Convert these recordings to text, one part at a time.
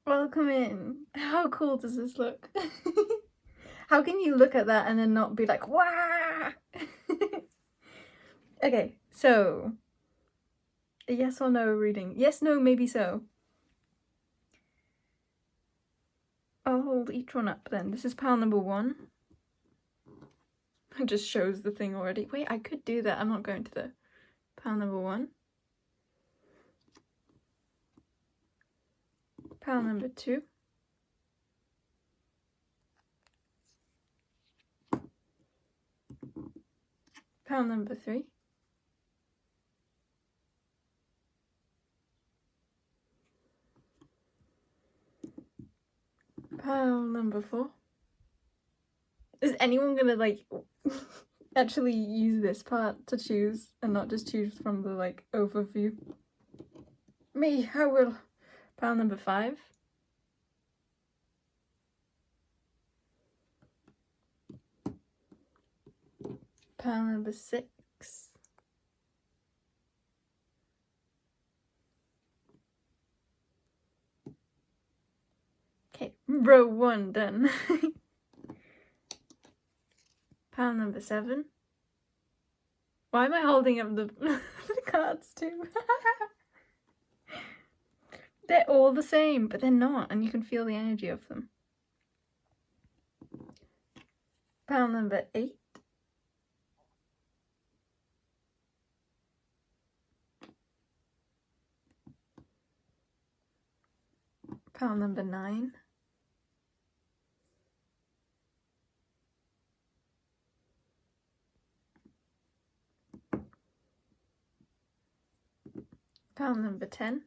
Welcome in. How cool does this look? How can you look at that and then not be like, "Wah!" Okay, so a yes or no reading. Yes, no, maybe so. I'll hold each one up then. This is pile number 1. It just shows the thing already. Wait, I could do that. I'm not going to the pile number 1. Pile number 2. Pile number 3. Pile number 4. Is anyone gonna like actually use this part to choose and not just choose from the like overview? Me, I will. Pile number 5. Pile number 6. Okay, row 1 done. Pile number 7. Why am I holding up the, the cards too? They're all the same, but they're not, and you can feel the energy of them. Pile number 8. Pile number 9. Pile number 10.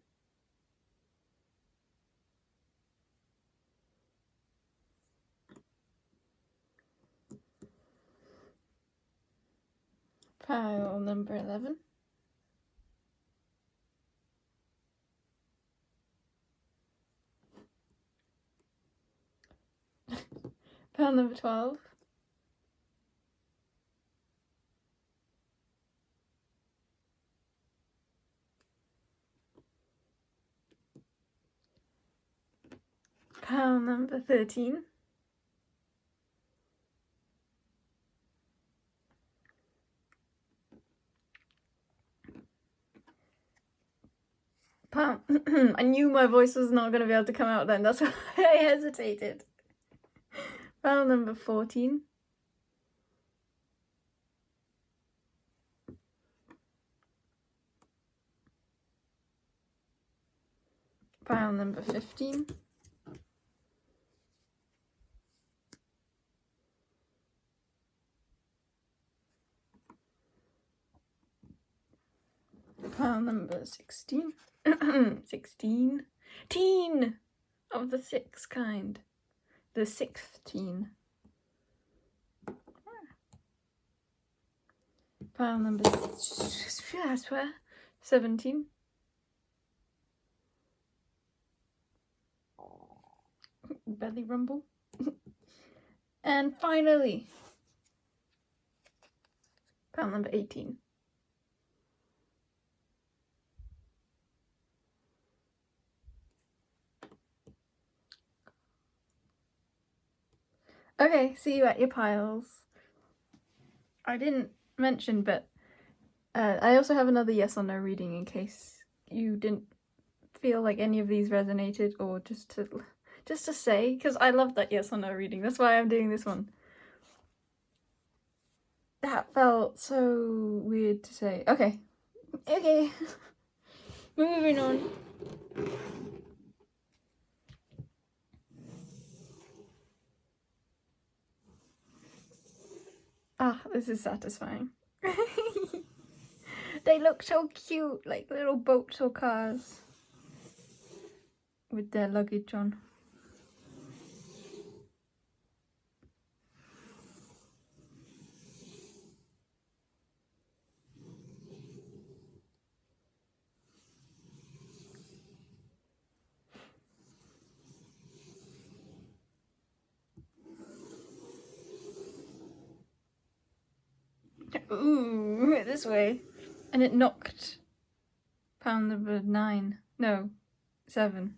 Pile number 11. Pile number 12. Pile number 13. Pile I knew my voice was not going to be able to come out then, that's why I hesitated. Pile number 14. Pile number 15. Pile number 16. 16. Teen! Of the 6 kind. The 6th teen. Pile number 17. Belly rumble. And finally, pile number 18. Okay, see you at your piles. I didn't mention, but I also have another yes or no reading in case you didn't feel like any of these resonated, or just to say, because I love that yes or no reading. That's why I'm doing this one. That felt so weird to say. Okay. Okay. We're moving on. Ah, this is satisfying. They look so cute, like little boats or cars with their luggage on. Ooh, this way. And it knocked pile number 9. No, 7.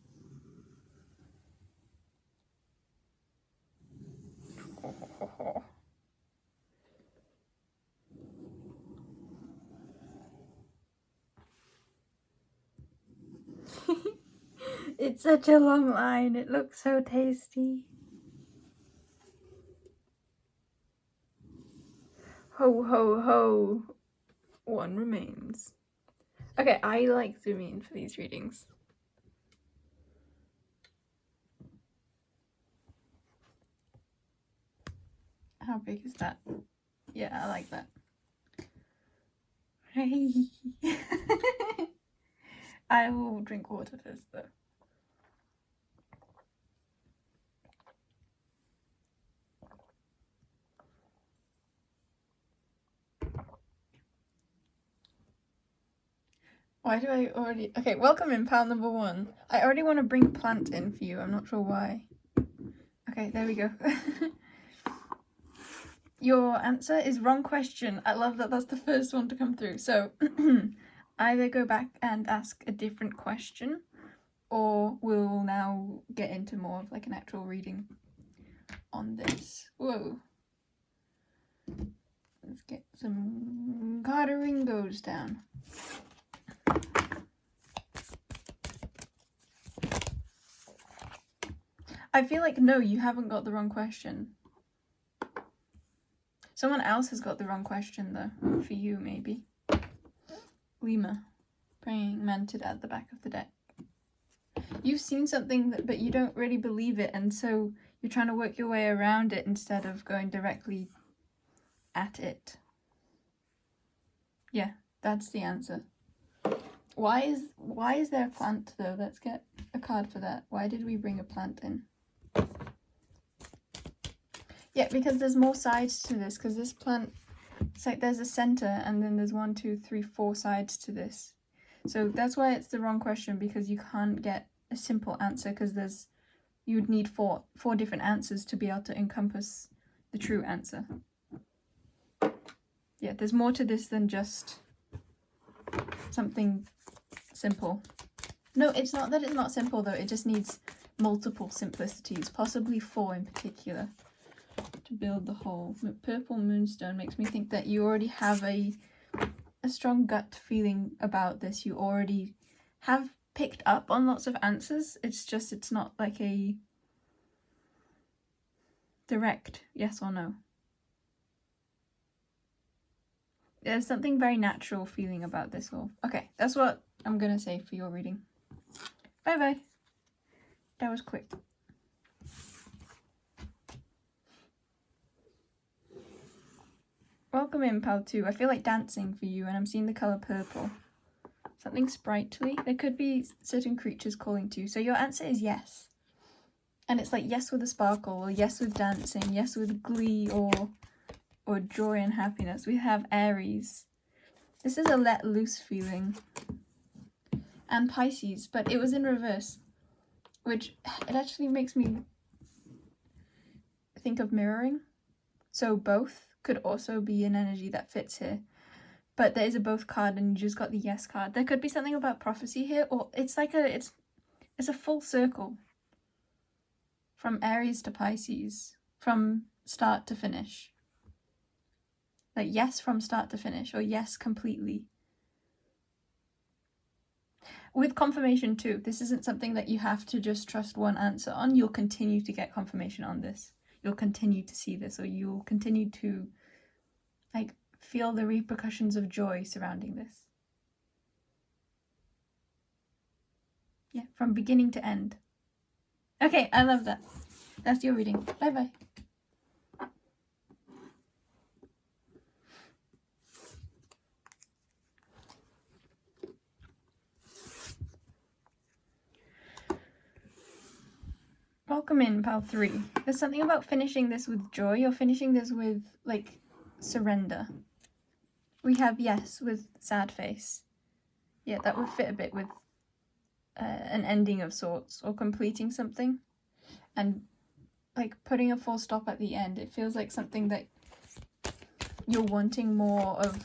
It's such a long line. It looks so tasty. Ho, ho, ho. One remains. Okay, I like zooming in for these readings. How big is that? Yeah, I like that. Hey. I will drink water first though. Why do I already... Okay, welcome in, pal number 1. I already want to bring plant in for you. I'm not sure why. Okay, there we go. Your answer is wrong question. I love that that's the first one to come through. So, either go back and ask a different question, or we'll now get into more of like an actual reading on this. Whoa. Let's get some Carteringos down. I feel like, no, you haven't got the wrong question. Someone else has got the wrong question, though. For you, maybe. Lima. Praying mantis at the back of the deck. You've seen something, but you don't really believe it, and so you're trying to work your way around it instead of going directly at it. Yeah, that's the answer. Why is there a plant, though? Let's get a card for that. Why did we bring a plant in? Yeah, because there's more sides to this, because this plant, it's like there's a center, and then there's 1, 2, 3, 4 sides to this. So that's why it's the wrong question, because you can't get a simple answer, because you would need four different answers to be able to encompass the true answer. Yeah, there's more to this than just something simple. No, it's not that it's not simple, though. It just needs multiple simplicities, possibly 4 in particular, to build the whole. Purple moonstone makes me think that you already have a strong gut feeling about this. You already have picked up on lots of answers. It's not like a direct yes or no. There's something very natural feeling about this all. Okay, that's what I'm gonna say for your reading. Bye bye. That was quick. Welcome in, pal 2. I feel like dancing for you, and I'm seeing the colour purple. Something sprightly. There could be certain creatures calling to you. So your answer is yes. And it's like yes with a sparkle, or yes with dancing, yes with glee, or joy and happiness. We have Aries. This is a let loose feeling. And Pisces, but it was in reverse, which it actually makes me think of mirroring. So both could also be an energy that fits here. But there is a both card, and you just got the yes card. There could be something about prophecy here, or it's like it's a full circle. From Aries to Pisces, from start to finish. Like yes from start to finish, or yes completely. With confirmation too, this isn't something that you have to just trust one answer on. You'll continue to get confirmation on this. You'll continue to see this, or you'll continue to like feel the repercussions of joy surrounding this. Yeah, from beginning to end. Okay, I love that. That's your reading. Bye bye. Welcome in, pal 3. There's something about finishing this with joy, or finishing this with, like, surrender. We have yes with sad face. Yeah, that would fit a bit with an ending of sorts, or completing something. And, like, putting a full stop at the end. It feels like something that you're wanting more of,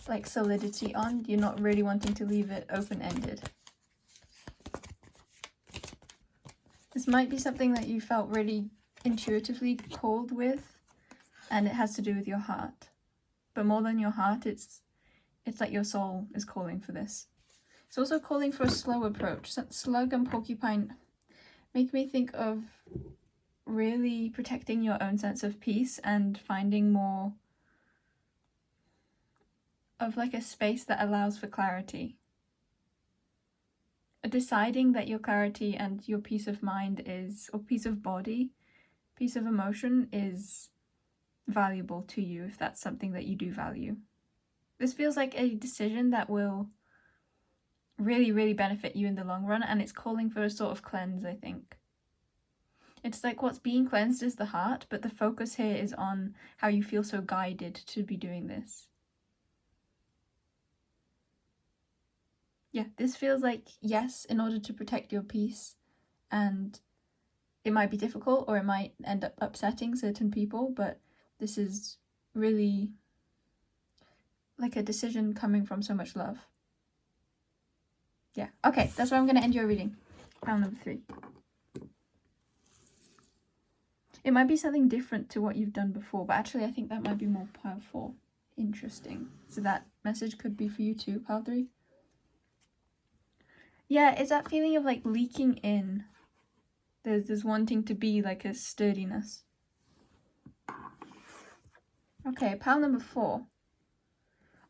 like, solidity on. You're not really wanting to leave it open-ended. This might be something that you felt really intuitively called with, and it has to do with your heart. But more than your heart, it's like your soul is calling for this. It's also calling for a slow approach. Slug and porcupine make me think of really protecting your own sense of peace and finding more of like a space that allows for clarity. Deciding that your clarity and your peace of mind is, or peace of body, peace of emotion is valuable to you if that's something that you do value. This feels like a decision that will really, really benefit you in the long run, and it's calling for a sort of cleanse, I think. It's like what's being cleansed is the heart, but the focus here is on how you feel so guided to be doing this. Yeah, this feels like, yes, in order to protect your peace, and it might be difficult or it might end up upsetting certain people, but this is really like a decision coming from so much love. Yeah, okay, that's where I'm going to end your reading. Pile number 3. It might be something different to what you've done before, but actually I think that might be more pile 4. Interesting. So that message could be for you too, pile 3. Yeah, it's that feeling of like leaking in. There's this wanting to be like a sturdiness. Okay, pile number 4.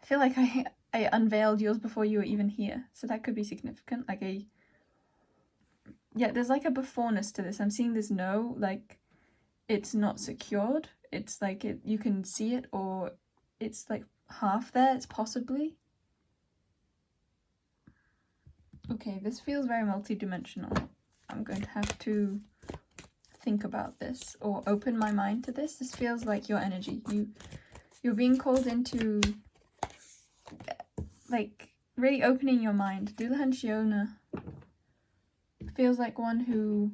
I feel like I unveiled yours before you were even here, so that could be significant. Like there's like a beforeness to this. I'm seeing this no, like it's not secured. It's like you can see it, or it's like half there. It's possibly. Okay, this feels very multidimensional. I'm going to have to think about this or open my mind to this. This feels like your energy. You're being called into like really opening your mind. Dullahan Shiona feels like one who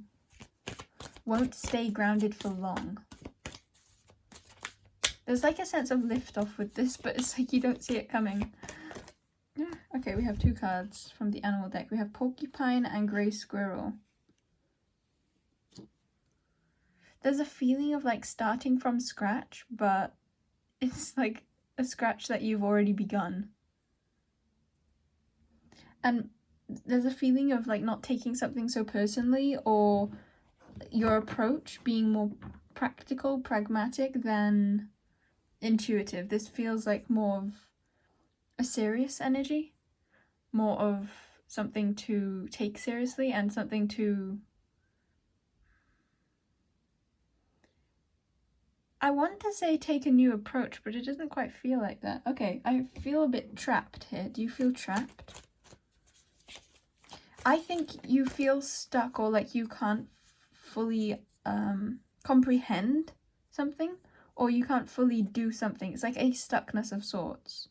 won't stay grounded for long. There's like a sense of liftoff with this, but it's like you don't see it coming. Okay, we have 2 cards from the animal deck. We have Porcupine and Grey Squirrel. There's a feeling of like starting from scratch, but it's like a scratch that you've already begun. And there's a feeling of like not taking something so personally, or your approach being more practical, pragmatic than intuitive. This feels like more of a serious energy, more of something to take seriously and something to... I want to say take a new approach, but it doesn't quite feel like that. Okay, I feel a bit trapped here. Do you feel trapped? I think you feel stuck, or like you can't fully comprehend something, or you can't fully do something. It's like a stuckness of sorts.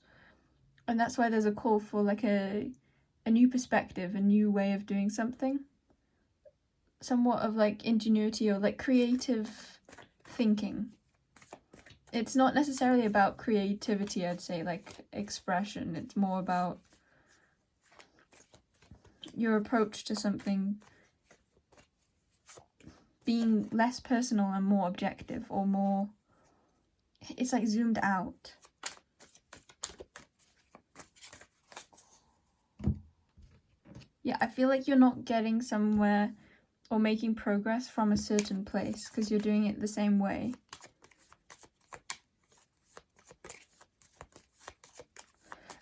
And that's why there's a call for like a new perspective, a new way of doing something. Somewhat of like ingenuity or like creative thinking. It's not necessarily about creativity, I'd say, like expression. It's more about your approach to something being less personal and more objective, or more... It's like zoomed out. Yeah, I feel like you're not getting somewhere or making progress from a certain place because you're doing it the same way.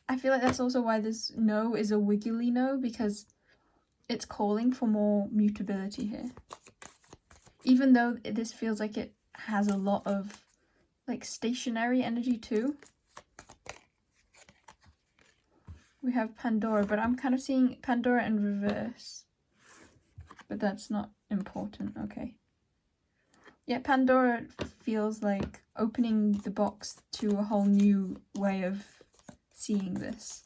I feel like that's also why this no is a wiggly no, because it's calling for more mutability here. Even though this feels like it has a lot of like stationary energy too. We have Pandora, but I'm kind of seeing Pandora in reverse. But that's not important, okay. Yeah, Pandora feels like opening the box to a whole new way of seeing this.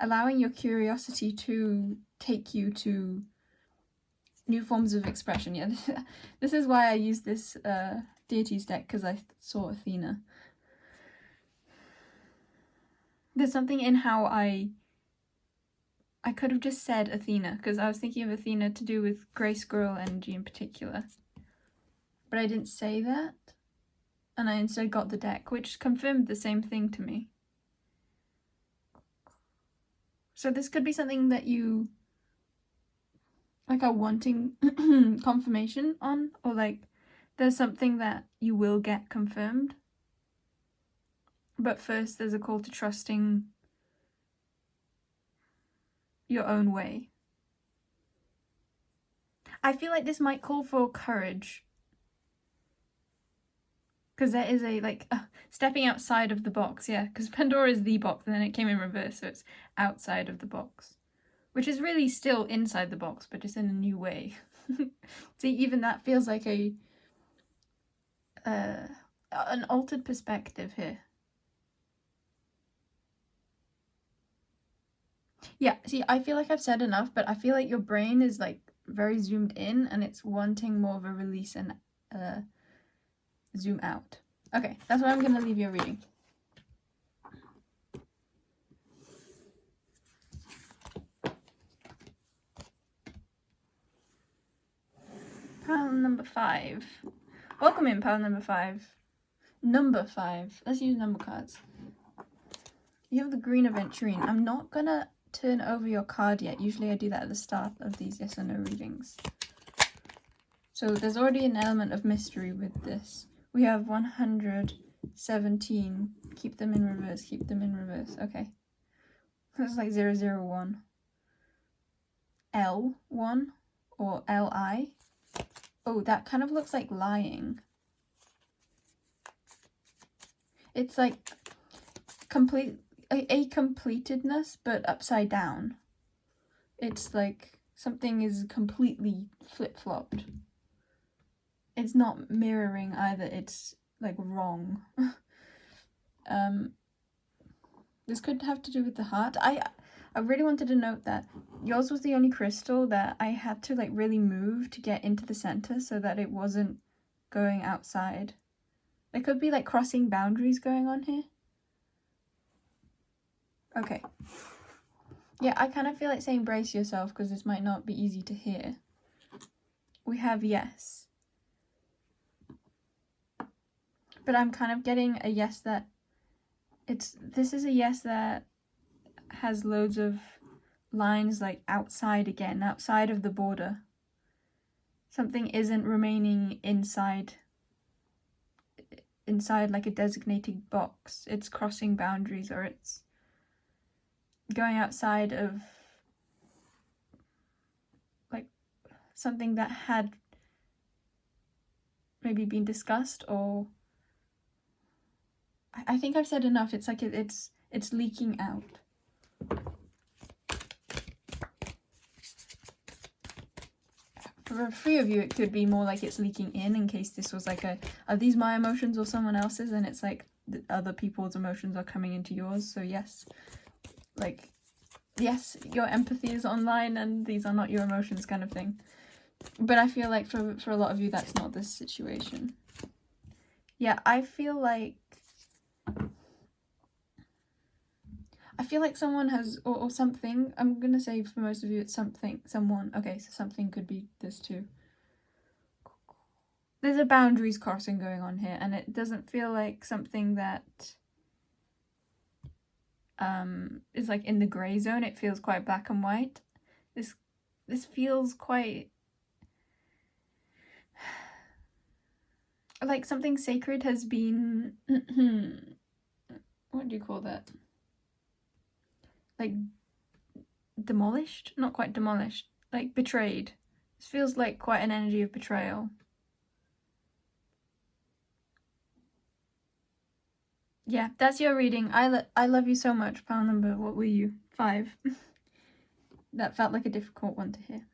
Allowing your curiosity to take you to new forms of expression. Yeah, this is why I use this deities deck, because I saw Athena. There's something in how I could have just said Athena, because I was thinking of Athena to do with Grey Squirrel energy in particular. But I didn't say that, and I instead got the deck, which confirmed the same thing to me. So this could be something that you like are wanting confirmation on, or like there's something that you will get confirmed. But first there's a call to trusting your own way. I feel like this might call for courage. Because there is a, like, stepping outside of the box, yeah. Because Pandora is the box, and then it came in reverse, so it's outside of the box. Which is really still inside the box, but just in a new way. See, even that feels like an altered perspective here. Yeah, see, I feel like I've said enough, but I feel like your brain is, like, very zoomed in, and it's wanting more of a release and zoom out. Okay, that's why I'm going to leave your reading. Pile number 5. Welcome in, pile number 5. Number 5. Let's use number cards. You have the Green Aventurine. I'm not going to turn over your card yet. Usually I do that at the start of these yes or no readings. So there's already an element of mystery with this. We have 117. Keep them in reverse. Keep them in reverse. Okay. That's like 001. L1 or LI. Oh, that kind of looks like lying. It's like a completedness, but upside down. It's like something is completely flip-flopped. It's not mirroring either, it's like wrong. This could have to do with the heart. I really wanted to note that yours was the only crystal that I had to like really move to get into the center so that it wasn't going outside. There could be like crossing boundaries going on here. Okay. Yeah, I kind of feel like saying brace yourself because this might not be easy to hear. We have yes. But I'm kind of getting a yes that this is a yes that has loads of lines like outside again, outside of the border. Something isn't remaining inside like a designated box. It's crossing boundaries, or it's going outside of like something that had maybe been discussed, or I think I've said enough. It's like it's leaking out. For a few of you, it could be more like it's leaking in case this was like are these my emotions or someone else's? And it's like the other people's emotions are coming into yours. So yes, like, yes, your empathy is online and these are not your emotions kind of thing. But I feel like for a lot of you, that's not this situation. Yeah, I feel like someone has, or something, I'm going to say for most of you it's something, someone. Okay, so something could be this too. There's a boundaries crossing going on here, and it doesn't feel like something that is like in the grey zone. It feels quite black and white. This feels quite like something sacred has been what do you call that? Like demolished? Not quite demolished. Like betrayed. This feels like quite an energy of betrayal. Yeah, that's your reading. I love you so much. Pile number, what were you? 5. That felt like a difficult one to hear.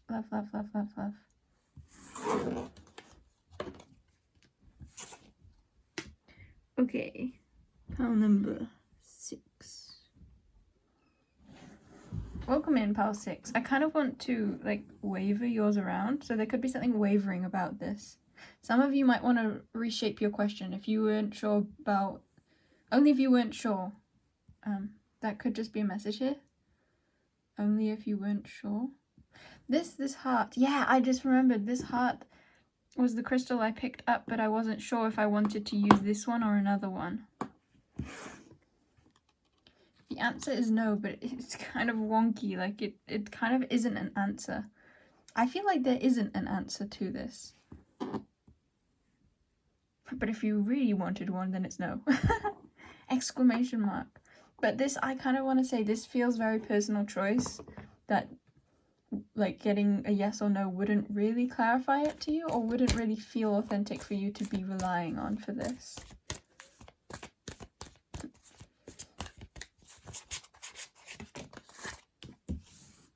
Love, love, love, love, love. Okay. Pile number 6. Welcome in, pile 6. I kind of want to like waver yours around, so there could be something wavering about this. Some of you might want to reshape your question if you weren't sure about, only if you weren't sure. That could just be a message here. Only if you weren't sure. This heart, yeah, I just remembered this heart was the crystal I picked up, but I wasn't sure if I wanted to use this one or another one. The answer is no, but it's kind of wonky. Like, it kind of isn't an answer. I feel like there isn't an answer to this. But if you really wanted one, then it's no. Exclamation mark. But this, I kind of want to say, this feels very personal choice. That, like, getting a yes or no wouldn't really clarify it to you, or wouldn't really feel authentic for you to be relying on for this.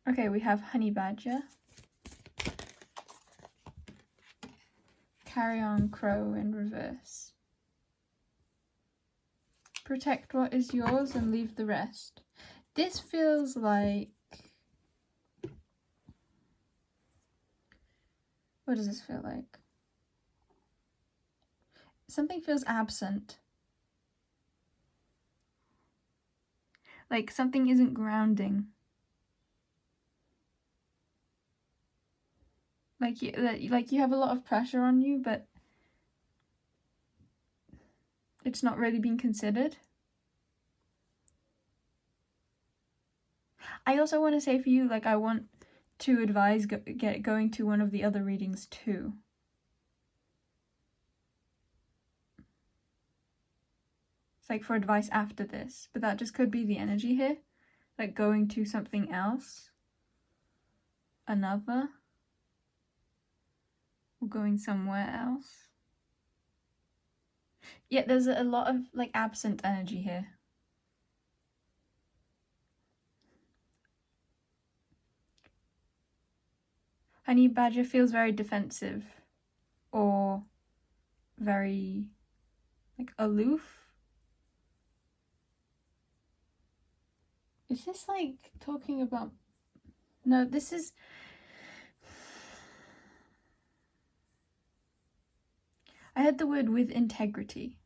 Okay, we have Honey Badger, Carrion Crow in reverse. Protect what is yours and leave the rest. This feels like... What does this feel like? Something feels absent. Like something isn't grounding. Like you have a lot of pressure on you, but it's not really being considered. I also want to say for you, like, I want to advise going to one of the other readings too. It's like for advice after this, but that just could be the energy here. Like going to something else. Another. Or going somewhere else. Yeah, there's a lot of like absent energy here. Honey Badger feels very defensive or very like aloof. Is this like talking about... No, this is... I heard the word with integrity.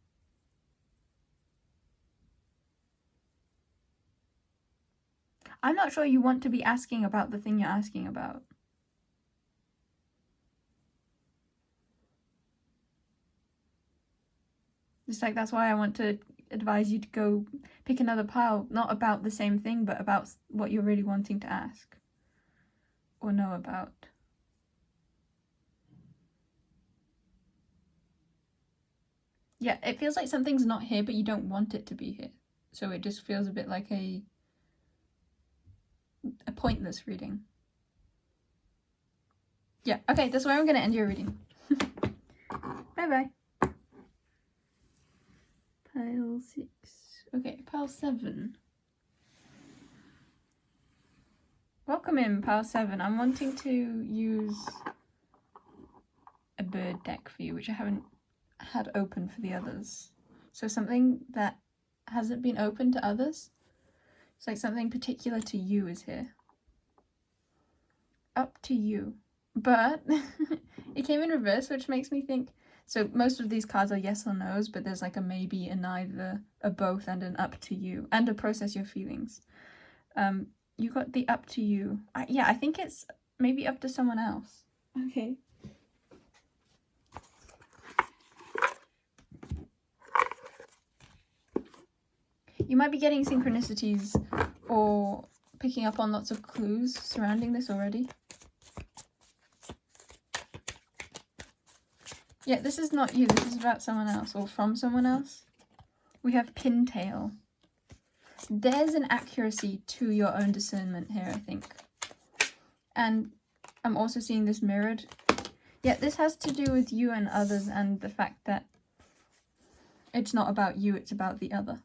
I'm not sure you want to be asking about the thing you're asking about. It's like, that's why I want to advise you to go pick another pile, not about the same thing, but about what you're really wanting to ask or know about. Yeah, it feels like something's not here, but you don't want it to be here. So it just feels a bit like a pointless reading. Yeah, okay, that's where I'm going to end your reading. Bye-bye. Pile 6. Okay, pile 7. Welcome in, pile 7. I'm wanting to use a bird deck for you, which I haven't had open for the others. So something that hasn't been open to others. It's like something particular to you is here. Up to you. But it came in reverse, which makes me think... So most of these cards are yes or no's, but there's like a maybe, a neither, a both, and an up to you, and a process your feelings. You got the up to you. Yeah, I think it's maybe up to someone else. Okay. You might be getting synchronicities or picking up on lots of clues surrounding this already. Yeah, this is not you. This is about someone else or from someone else. We have Pintail. There's an accuracy to your own discernment here, I think. And I'm also seeing this mirrored. Yeah, this has to do with you and others and the fact that it's not about you, it's about the other.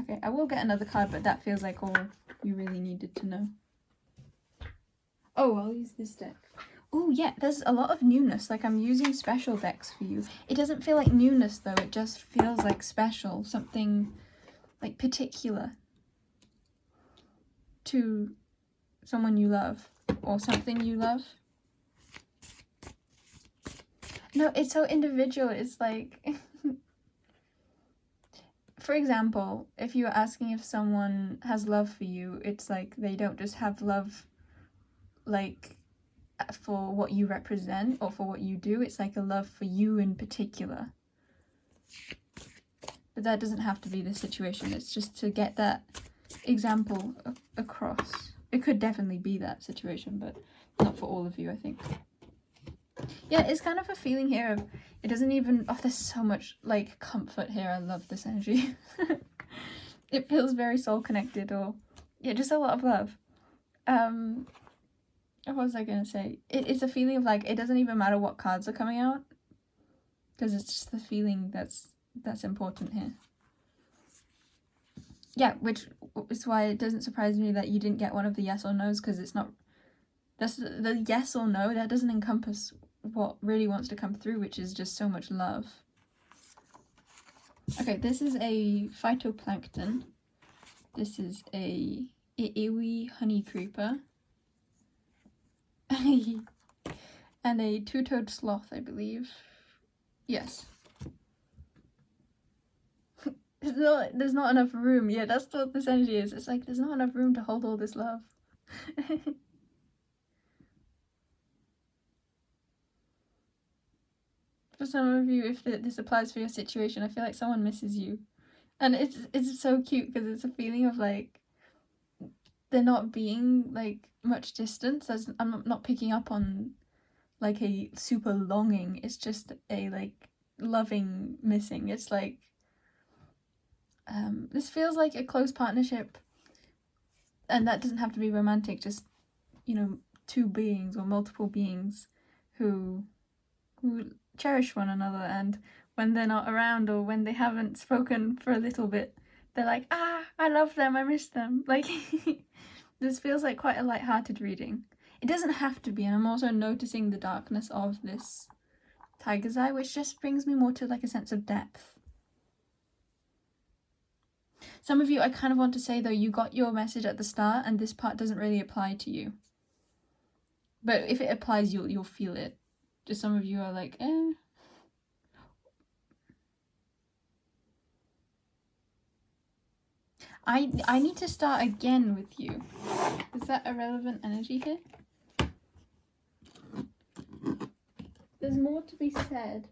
Okay, I will get another card, but that feels like all you really needed to know. Oh, I'll use this deck. Oh yeah, there's a lot of newness. Like, I'm using special decks for you. It doesn't feel like newness though, it just feels like special. Something like particular to someone you love or something you love. No, it's so individual. It's like... For example, if you're asking if someone has love for you, it's like they don't just have love like for what you represent or for what you do. It's like a love for you in particular. but that doesn't have to be the situation. It's just to get that example across. It could definitely be that situation, but not for all of you, I think. Yeah, it's kind of a feeling here of, it doesn't even, oh, there's so much, like, comfort here. I love this energy. It feels very soul connected, or, yeah, just a lot of love. What was I gonna say? It's a feeling of, like, it doesn't even matter what cards are coming out, because it's just the feeling that's important here. Yeah, which is why it doesn't surprise me that you didn't get one of the yes or no's, because it's not, that's the yes or no, that doesn't encompass what really wants to come through, which is just so much love. Okay, this is a phytoplankton. This is a iwi honey creeper. And a two-toed sloth, I believe. Yes. There's not enough room. Yeah, that's what this energy is. It's like, there's not enough room to hold all this love. For some of you, if this applies for your situation, I feel like someone misses you. And it's so cute, because it's a feeling of, like, there not being, like, much distance. I'm not picking up on, like, a super longing. It's just a, like, loving missing. It's like, this feels like a close partnership, and that doesn't have to be romantic, just, you know, two beings or multiple beings who cherish one another, and when they're not around, or when they haven't spoken for a little bit, they're like, I love them, I miss them. Like, this feels like quite a light-hearted reading. It doesn't have to be, and I'm also noticing the darkness of this tiger's eye, which just brings me more to, like, a sense of depth. Some of you, I kind of want to say, though, you got your message at the start, and this part doesn't really apply to you. But if it applies, you'll feel it. Just some of you are like, eh. I need to start again with you. Is that a relevant energy here? There's more to be said.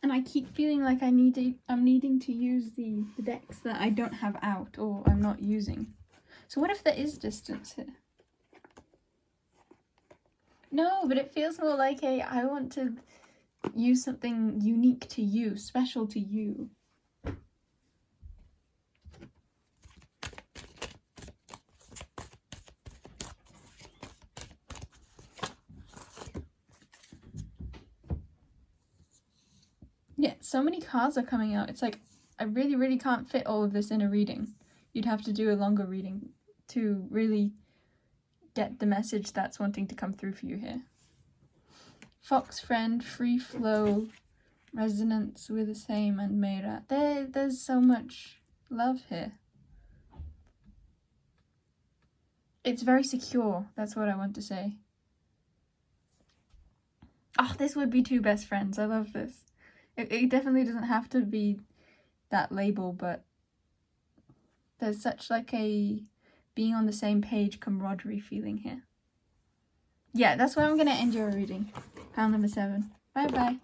And I keep feeling like I'm needing to use the decks that I don't have out, or I'm not using. So what if there is distance here? No, but it feels more like I want to use something unique to you, special to you. Yeah, so many cards are coming out. It's like, I really, really can't fit all of this in a reading. You'd have to do a longer reading to really get the message that's wanting to come through for you here. Fox friend, free flow, resonance with the same, and Meira. There's so much love here. It's very secure, that's what I want to say. Oh, this would be two best friends. I love this. It definitely doesn't have to be that label, but there's such like a being on the same page camaraderie feeling here. Yeah, that's where I'm going to end your reading. Pile number 7. Bye-bye.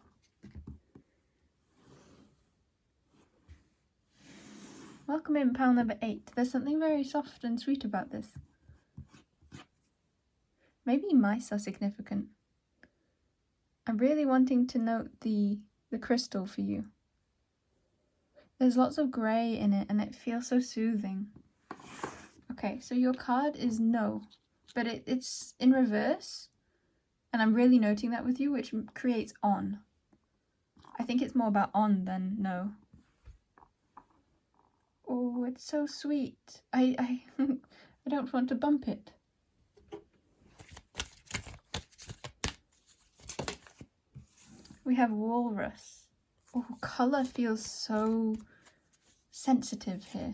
Welcome in, pile number 8. There's something very soft and sweet about this. Maybe mice are significant. I'm really wanting to note the crystal for you. There's lots of grey in it, and it feels so soothing. Okay, so your card is no, but it's in reverse, and I'm really noting that with you, which creates on. I think it's more about on than no. Oh, it's so sweet. I don't want to bump it. We have walrus. Oh, colour feels so sensitive here.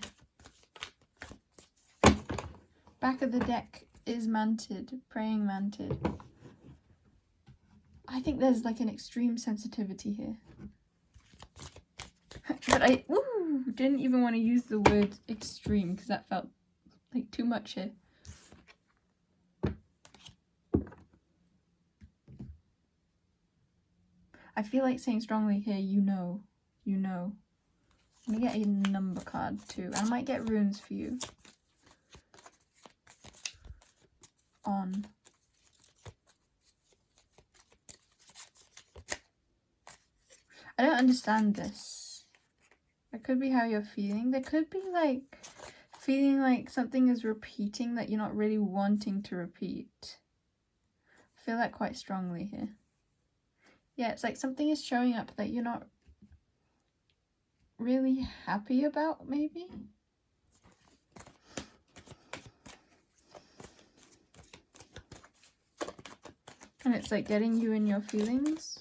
Back of the deck is mantid, praying mantid. I think there's like an extreme sensitivity here. But I didn't even want to use the word extreme because that felt like too much here. I feel like saying strongly here, you know. Let me get a number card too. I might get runes for you. On. I don't understand this. That could be how you're feeling. There could be like feeling like something is repeating that you're not really wanting to repeat. I feel that quite strongly here. Yeah, it's like something is showing up that you're not really happy about, maybe? And it's like getting you in your feelings.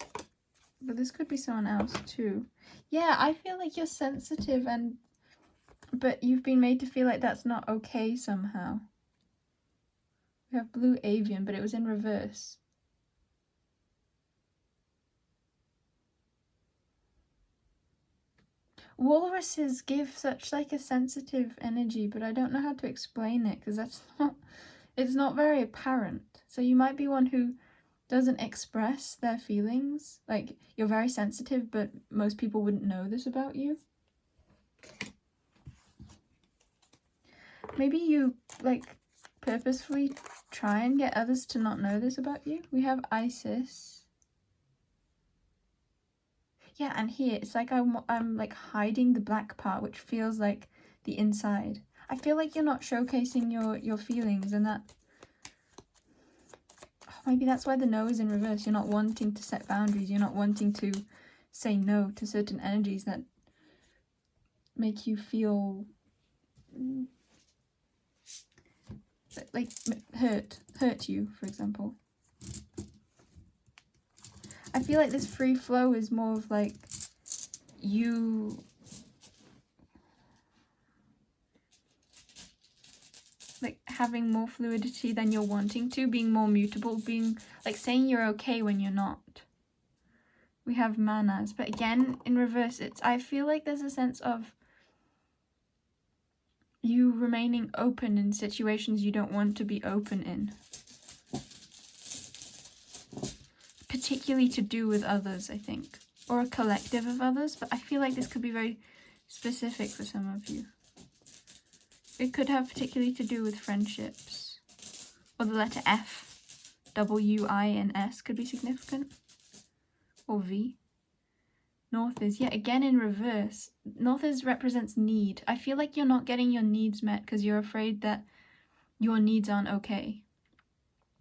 But this could be someone else too. Yeah, I feel like you're sensitive but you've been made to feel like that's not okay somehow. We have blue avian, but it was in reverse. Walruses give such like a sensitive energy, but I don't know how to explain it because it's not very apparent. So you might be one who doesn't express their feelings. Like, you're very sensitive, but most people wouldn't know this about you. Maybe you like purposefully try and get others to not know this about you. We have Isis. Yeah, and here it's like I'm like hiding the black part, which feels like the inside. I feel like you're not showcasing your feelings, and that maybe that's why the no is in reverse. You're not wanting to set boundaries. You're not wanting to say no to certain energies that make you feel like hurt you, for example. I feel like this free flow is more of like you like having more fluidity than you're wanting to, being more mutable, being like saying you're okay when you're not. We have manas, but again in reverse, I feel like there's a sense of you remaining open in situations you don't want to be open in. Particularly to do with others, I think. Or a collective of others, but I feel like this could be very specific for some of you. It could have particularly to do with friendships. Or the letter F, W, I, and S could be significant. Or V. North is, yeah, again in reverse. North is represents need. I feel like you're not getting your needs met because you're afraid that your needs aren't okay.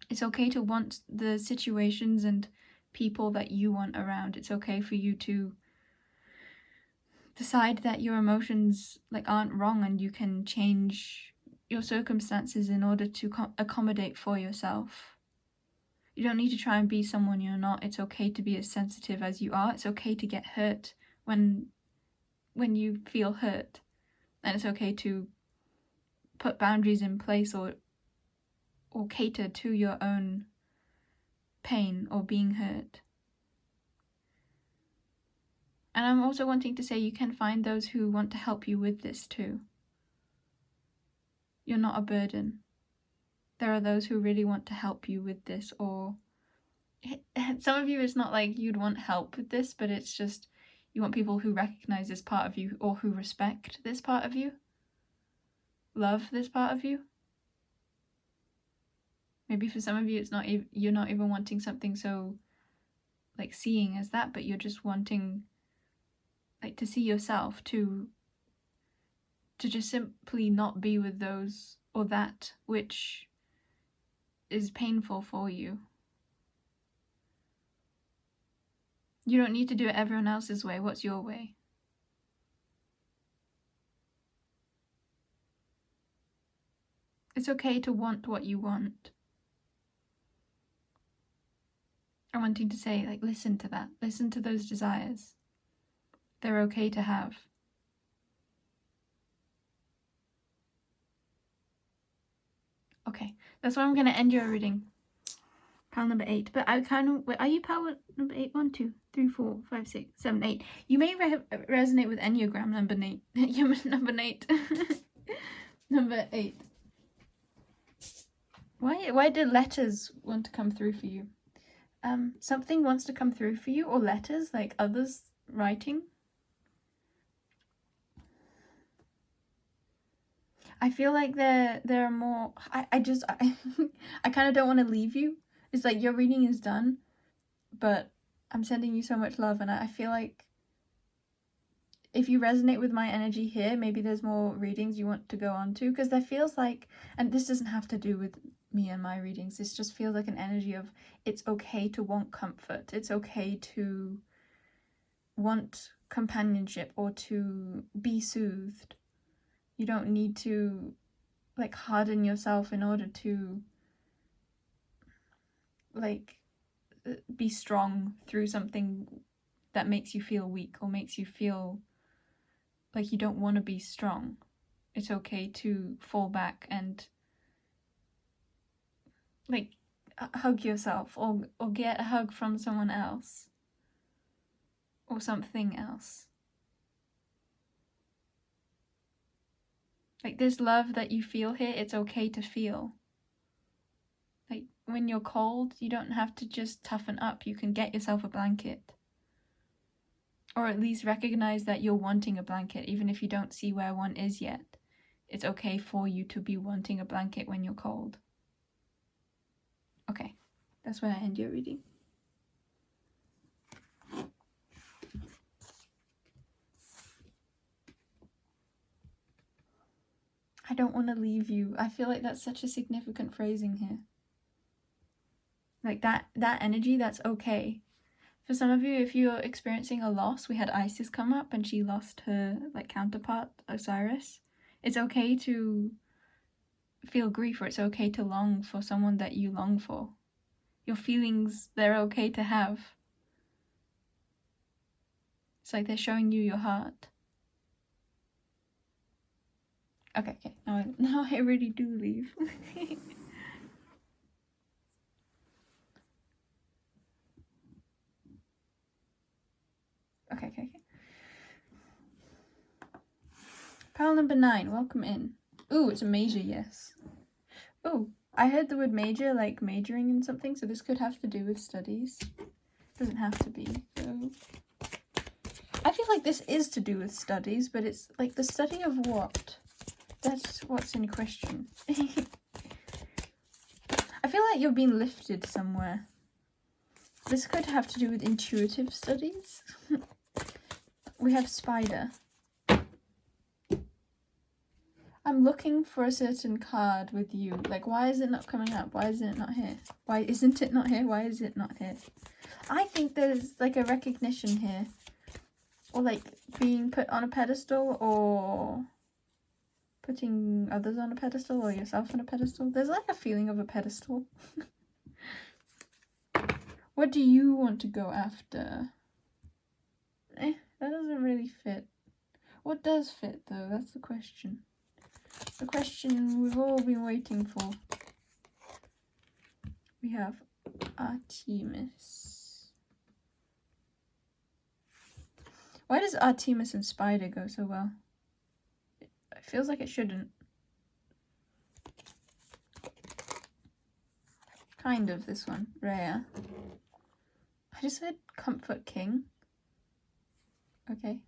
It's okay to want the situations and people that you want around. It's okay for you to decide that your emotions like aren't wrong and you can change your circumstances in order to accommodate for yourself. You don't need to try and be someone you're not. It's okay to be as sensitive as you are. It's okay to get hurt when you feel hurt. And it's okay to put boundaries in place or cater to your own pain or being hurt. And I'm also wanting to say you can find those who want to help you with this too. You're not a burden. There are those who really want to help you with this, or some of you it's not like you'd want help with this, but it's just you want people who recognize this part of you or who respect this part of you, love this part of you. Maybe for some of you it's not you're not even wanting something so like seeing as that, but you're just wanting like to see yourself, to just simply not be with those or that which is painful for you. You don't need to do it everyone else's way. What's your way? It's okay to want what you want. I'm wanting to say, like, listen to that. Listen to those desires. They're okay to have. Okay, that's where I'm going to end your reading. Pile number 8. But I kind of... Wait, are you pile number 8? 1, 2, 3, 4, 5, 6, 7, 8. You may resonate with Enneagram number 8. Number 8. Number 8. Why do letters want to come through for you? Something wants to come through for you, or letters, like others writing. I feel like there are more. I I kind of don't want to leave you. It's like your reading is done, but I'm sending you so much love, and I feel like if you resonate with my energy here, maybe there's more readings you want to go on to, because there feels like, and this doesn't have to do with me and my readings, this just feels like an energy of it's okay to want comfort, it's okay to want companionship or to be soothed. You don't need to like harden yourself in order to like be strong through something that makes you feel weak or makes you feel like you don't want to be strong. It's okay to fall back and like hug yourself or get a hug from someone else or something else. Like this love that you feel here, it's okay to feel. Like when you're cold, you don't have to just toughen up. You can get yourself a blanket. Or at least recognize that you're wanting a blanket, even if you don't see where one is yet. It's okay for you to be wanting a blanket when you're cold. Okay, that's where I end your reading. I don't want to leave you. I feel like that's such a significant phrasing here. Like that energy, that's okay. For some of you, if you're experiencing a loss, we had Isis come up and she lost her like counterpart, Osiris. It's okay to feel grief, or it's okay to long for someone that you long for. Your feelings, they're okay to have. It's like they're showing you your heart. Okay, now I really do leave. Okay. Pile number 9, welcome in. Ooh, it's a major, yes. Ooh, I heard the word major, like majoring in something, so this could have to do with studies. Doesn't have to be, though. I feel like this is to do with studies, but it's like the study of what? That's what's in question. I feel like you're being lifted somewhere. This could have to do with intuitive studies. We have spider. I'm looking for a certain card with you. Like, why is it not coming up? Why is it not here? Why isn't it not here? Why is it not here? I think there's like a recognition here. Or like being put on a pedestal, or putting others on a pedestal, or yourself on a pedestal. There's like a feeling of a pedestal. What do you want to go after? That doesn't really fit. What does fit though? That's the question. The question we've all been waiting for. We have Artemis. Why does Artemis and Spider go so well? It feels like it shouldn't. Kind of, this one. Rhea. I just said Comfort King. Okay.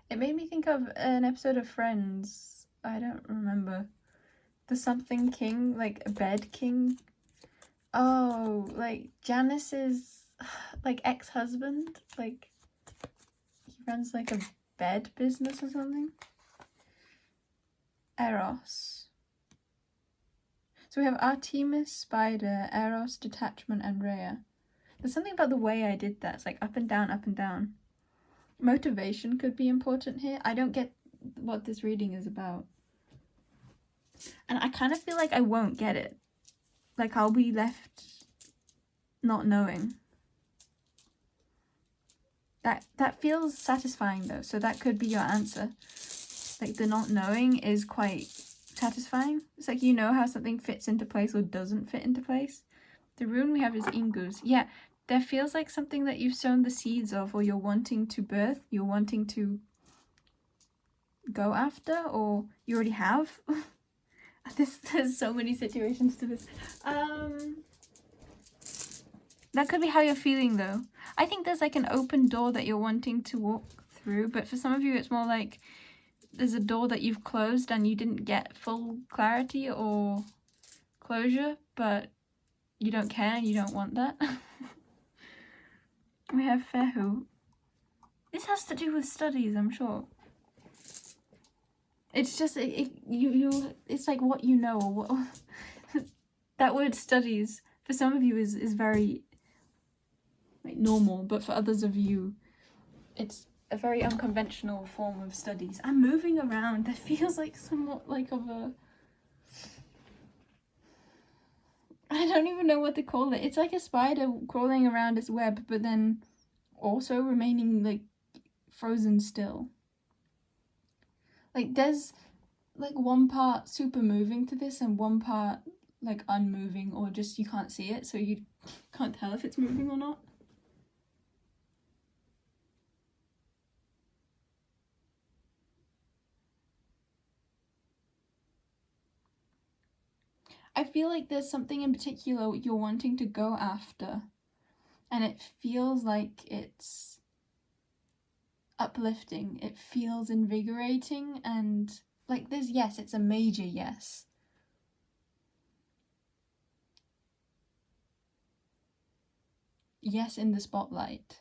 It made me think of an episode of Friends. I don't remember. The something king, like a bed king. Oh, like Janice's like ex-husband. Like he runs like a bed business or something. Eros. So we have Artemis, Spider, Eros, Detachment, and Rhea. There's something about the way I did that. It's like up and down, up and down. Motivation could be important here. I don't get what this reading is about. And I kind of feel like I won't get it. Like I'll be left not knowing. That feels satisfying though, so that could be your answer. Like the not knowing is quite satisfying. It's like you know how something fits into place or doesn't fit into place. The rune we have is Ingus. Yeah, there feels like something that you've sown the seeds of, or you're wanting to birth, you're wanting to go after, or you already have. There's so many situations to this. That could be how you're feeling though. I think there's like an open door that you're wanting to walk through, but for some of you it's more like there's a door that you've closed and you didn't get full clarity or closure, but you don't care and you don't want that. We have Fehu. This has to do with studies, I'm sure. It's just it's like what you know, or what that word studies for some of you is very like normal, but for others of you it's a very unconventional form of studies. I'm moving around. That feels like somewhat like of a, I don't even know what to call it. It's like a spider crawling around its web, but then also remaining like frozen still. Like there's like one part super moving to this and one part like unmoving, or just you can't see it, so you can't tell if it's moving or not. I feel like there's something in particular you're wanting to go after, and it feels like it's uplifting. It feels invigorating, and like there's yes, it's a major yes. Yes in the spotlight.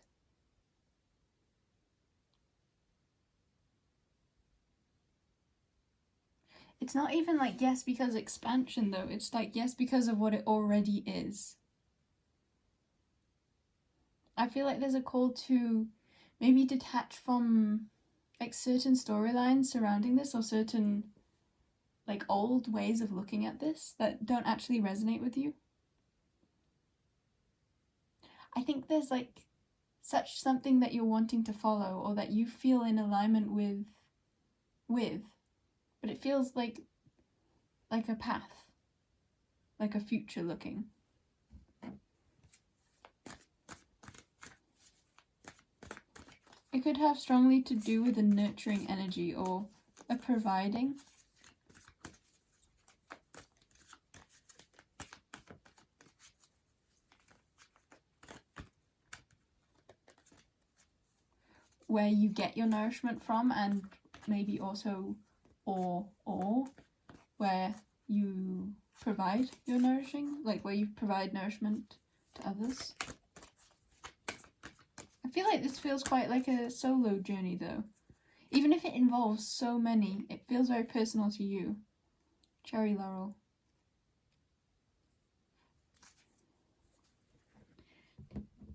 It's not even like yes because expansion though, it's like yes because of what it already is. I feel like there's a call to maybe detach from like certain storylines surrounding this, or certain like old ways of looking at this that don't actually resonate with you. I think there's like such something that you're wanting to follow, or that you feel in alignment with, but it feels like a path, like a future looking. It could have strongly to do with a nurturing energy or a providing. Where you get your nourishment from, and maybe also or where you provide your nourishing, like where you provide nourishment to others. I feel like this feels quite like a solo journey though. Even if it involves so many, it feels very personal to you. Cherry Laurel.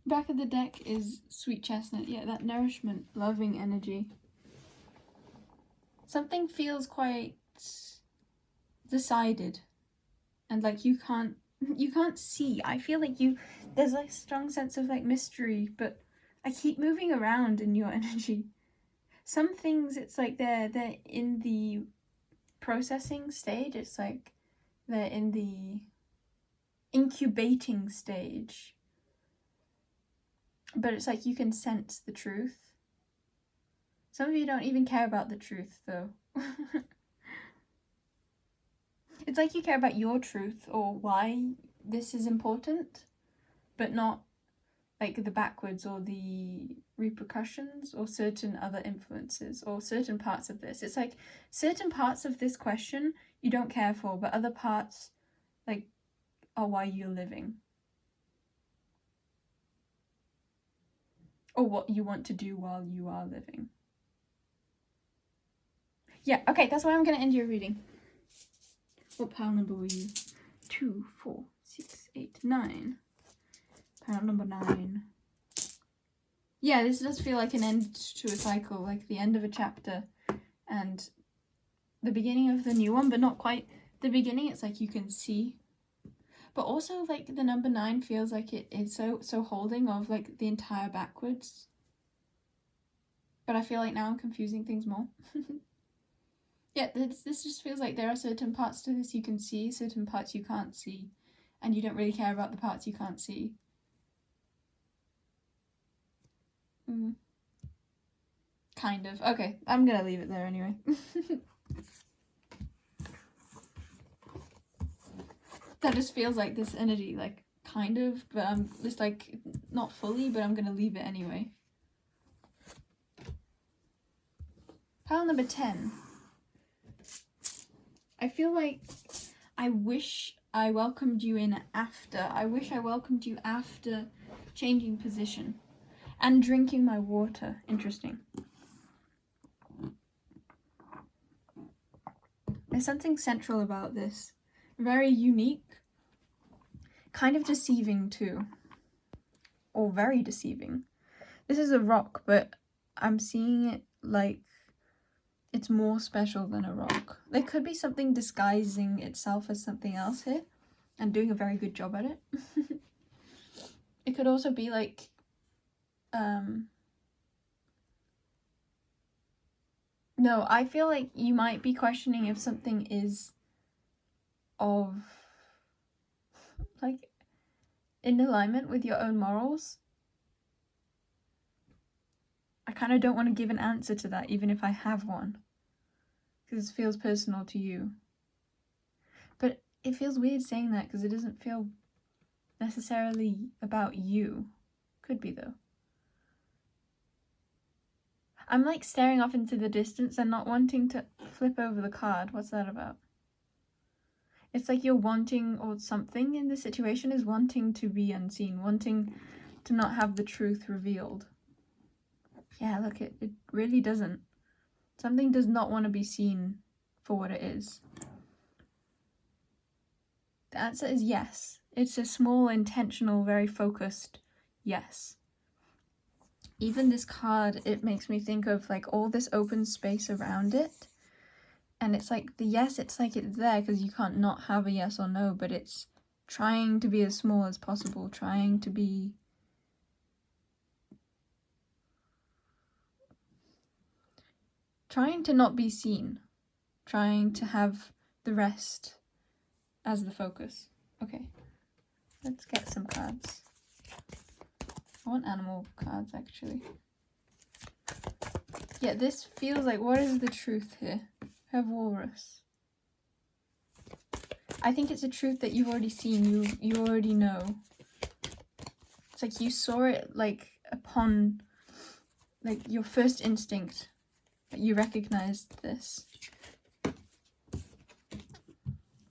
Back of the deck is Sweet Chestnut. Yeah, that nourishment, loving energy. Something feels quite decided, and like you can't see. I feel like there's like a strong sense of like mystery, but I keep moving around in your energy. Some things it's like they're in the processing stage. It's like they're in the incubating stage, but it's like you can sense the truth. Some of you don't even care about the truth though. It's like you care about your truth or why this is important, but not like the backwards or the repercussions or certain other influences or certain parts of this. It's like certain parts of this question you don't care for, but other parts like are why you're living, or what you want to do while you are living. Yeah, okay, that's why I'm gonna end your reading. What pile number were you? 2, 4, 6, 8, 9. Pile number 9. Yeah, this does feel like an end to a cycle, like the end of a chapter and the beginning of the new one, but not quite the beginning. It's like you can see, but also like the number 9 feels like it is so holding of like the entire backwards. But I feel like now I'm confusing things more. Yeah, this just feels like there are certain parts to this you can see, certain parts you can't see, and you don't really care about the parts you can't see. Kind of. Okay, I'm gonna leave it there anyway. That just feels like this energy, like kind of, but I'm just like not fully, but I'm gonna leave it anyway. Pile number 10. I feel like I wish I welcomed you in after. I wish I welcomed you after changing position and drinking my water. Interesting. There's something central about this. Very unique. Kind of deceiving too. Or very deceiving. This is a rock, but I'm seeing it like it's more special than a rock. There could be something disguising itself as something else here and doing a very good job at it. It could also be like no, I feel like you might be questioning if something is of like in alignment with your own morals. I kind of don't want to give an answer to that, even if I have one, because it feels personal to you. But it feels weird saying that because it doesn't feel necessarily about you. Could be though. I'm like staring off into the distance and not wanting to flip over the card. What's that about? It's like you're wanting, or something in this situation is wanting to be unseen, wanting to not have the truth revealed. Yeah, look, it really doesn't. Something does not want to be seen for what it is. The answer is yes. It's a small, intentional, very focused yes. Even this card, it makes me think of like all this open space around it. And it's like the yes, it's like it's there because you can't not have a yes or no, but it's trying to be as small as possible, trying to be not be seen, trying to have the rest as the focus. Okay, let's get some cards. I want animal cards, actually. Yeah, this feels like, what is the truth here? I have walrus. I think it's a truth that you've already seen, you already know. It's like you saw it like upon like your first instinct that you recognized this.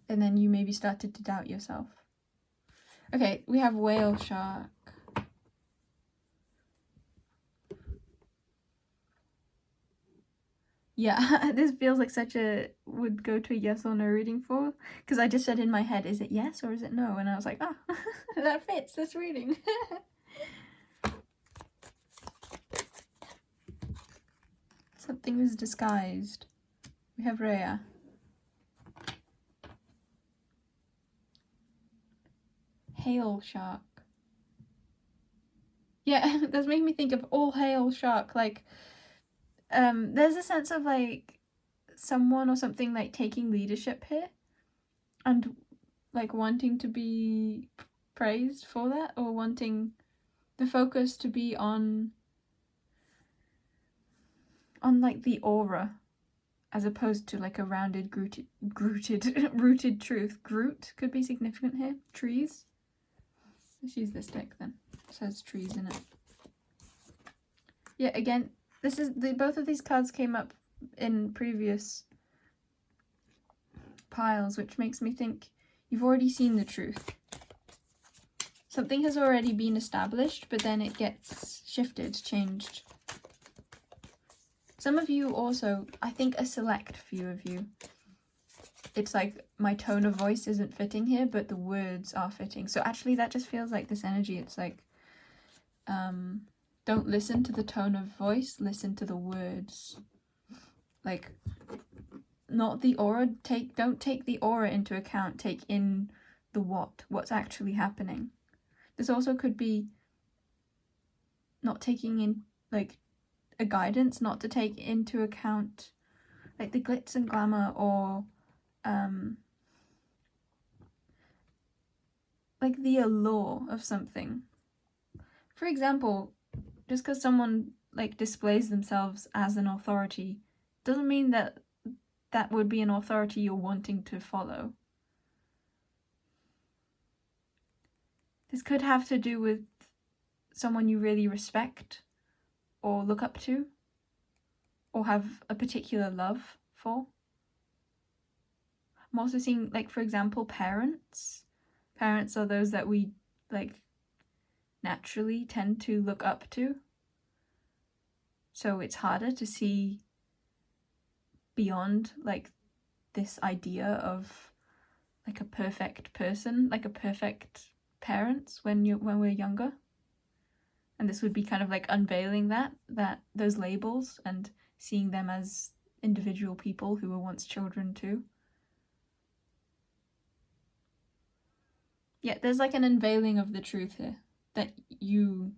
And then you maybe started to doubt yourself. Okay, we have whale shark. Yeah, this feels like such a would go to a yes or no reading for, because I just said in my head, is it yes or is it no? And I was like, ah, that fits this reading. Something was disguised. We have Rhea. Hail shark. Yeah, that's making me think of all hail shark. Like, there's a sense of like someone or something like taking leadership here and like wanting to be praised for that, or wanting the focus to be on like the aura as opposed to like a rounded rooted truth. Groot could be significant here. Trees. Let's use this deck then. It says trees in it. Yeah, again, this is both of these cards came up in previous piles, which makes me think you've already seen the truth. Something has already been established, but then it gets shifted, changed. Some of you also, I think a select few of you, it's like my tone of voice isn't fitting here, but the words are fitting. So actually that just feels like this energy. It's like, don't listen to the tone of voice, listen to the words. Like, not the aura, don't take the aura into account, take in the what's actually happening. This also could be not taking in, like, a guidance, not to take into account, like, the glitz and glamour, or, like, the allure of something. For example, just because someone, like, displays themselves as an authority doesn't mean that that would be an authority you're wanting to follow. This could have to do with someone you really respect or look up to or have a particular love for. I'm also seeing, like, for example, parents. Parents are those that we, like, naturally tend to look up to. So it's harder to see beyond, like, this idea of, like, a perfect person, like a perfect parents when we're younger. And this would be kind of like unveiling that those labels and seeing them as individual people who were once children too. Yeah, there's like an unveiling of the truth here that you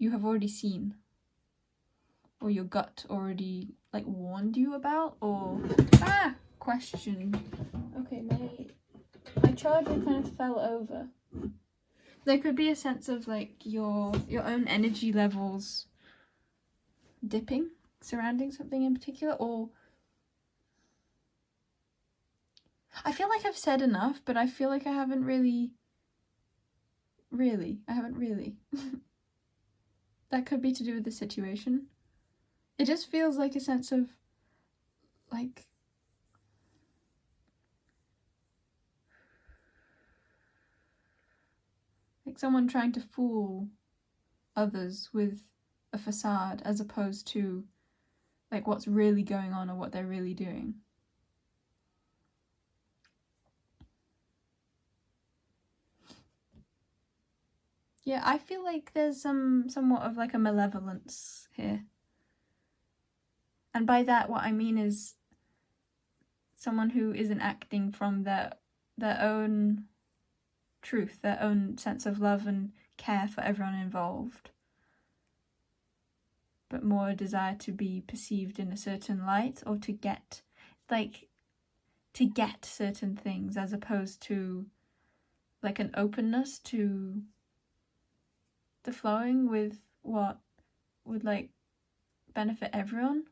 have already seen, or your gut already like warned you about, or question. Okay, my charger kind of fell over. There could be a sense of like your own energy levels dipping surrounding something in particular, or I feel like I've said enough, but I feel like I haven't really. That could be to do with the situation. It just feels like a sense of like someone trying to fool others with a facade as opposed to like what's really going on or what they're really doing. Yeah, I feel like there's somewhat of like a malevolence here. And by that what I mean is someone who isn't acting from their own truth, their own sense of love and care for everyone involved, but more a desire to be perceived in a certain light or to get certain things, as opposed to like an openness to the flowing with what would like benefit everyone.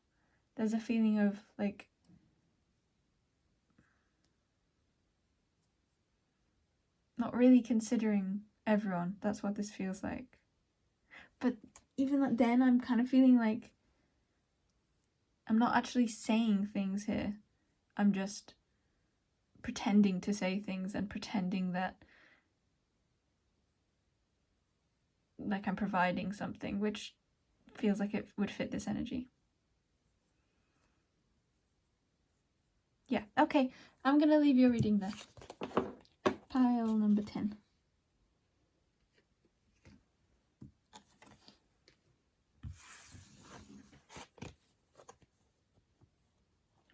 There's a feeling of like not really considering everyone. That's what this feels like. But even then I'm kind of feeling like I'm not actually saying things here. I'm just pretending to say things and pretending that like I'm providing something, which feels like it would fit this energy. Yeah, okay. I'm gonna leave your reading there. Pile number 10.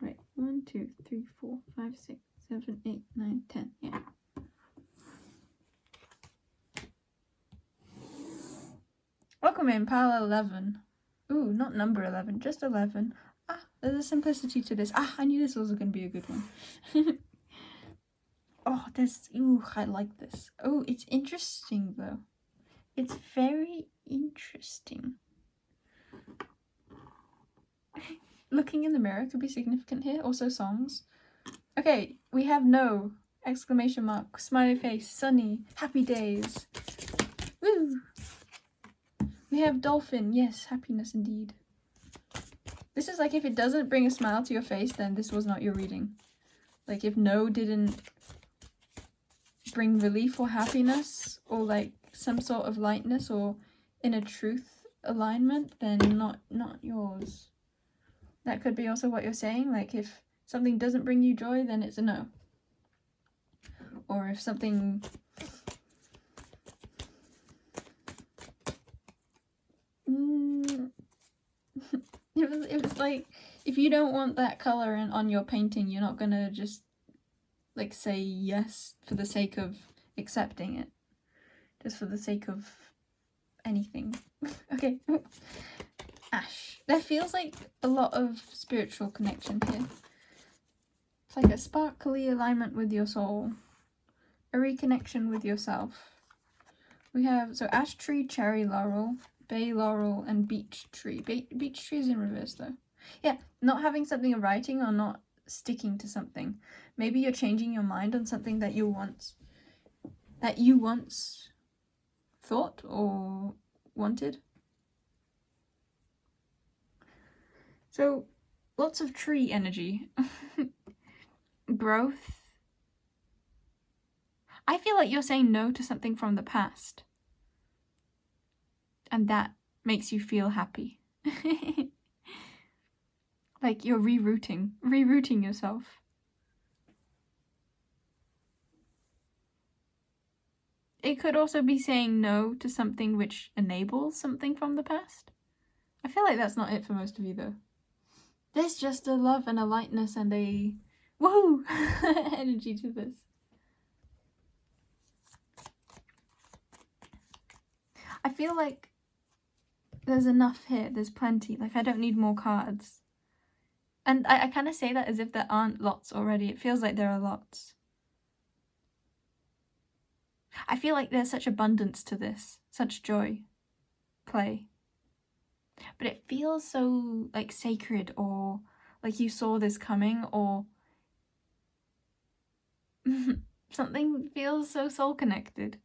Right, 1, 2, 3, 4, 5, 6, 7, 8, 9, 10. Yeah. Welcome in, pile 11. Ooh, not number 11, just 11. There's a simplicity to this. I knew this was going to be a good one. I like this. Oh, it's interesting though. It's very interesting. Looking in the mirror could be significant here. Also songs. Okay, we have no, exclamation mark, smiley face, sunny, happy days. Woo! We have dolphin. Yes, happiness indeed. This is like if it doesn't bring a smile to your face, then this was not your reading. Like if no didn't bring relief or happiness or like some sort of lightness or inner truth alignment, then not yours. That could be also what you're saying. Like if something doesn't bring you joy, then it's a no. Or if something it was like if you don't want that color on your painting, you're not gonna just like say yes for the sake of accepting it, just for the sake of anything. Okay. Ash. There feels like a lot of spiritual connection here. It's like a sparkly alignment with your soul, a reconnection with yourself. We have ash tree, cherry laurel, bay laurel, and beech tree. Beech tree is in reverse though. Yeah, not having something in writing or not sticking to something. Maybe you're changing your mind on something that you once thought or wanted. So lots of tree energy. growth. I feel like you're saying no to something from the past. And that makes you feel happy. Like you're rerouting yourself. It could also be saying no to something which enables something from the past. I feel like that's not it for most of you though. There's just a love and a lightness and a woohoo energy to this. I feel like there's enough here. There's plenty. Like I don't need more cards. And I kind of say that as if there aren't lots already. It feels like there are lots. I feel like there's such abundance to this. Such joy. Play. But it feels so like sacred, or like you saw this coming, or something feels so soul connected.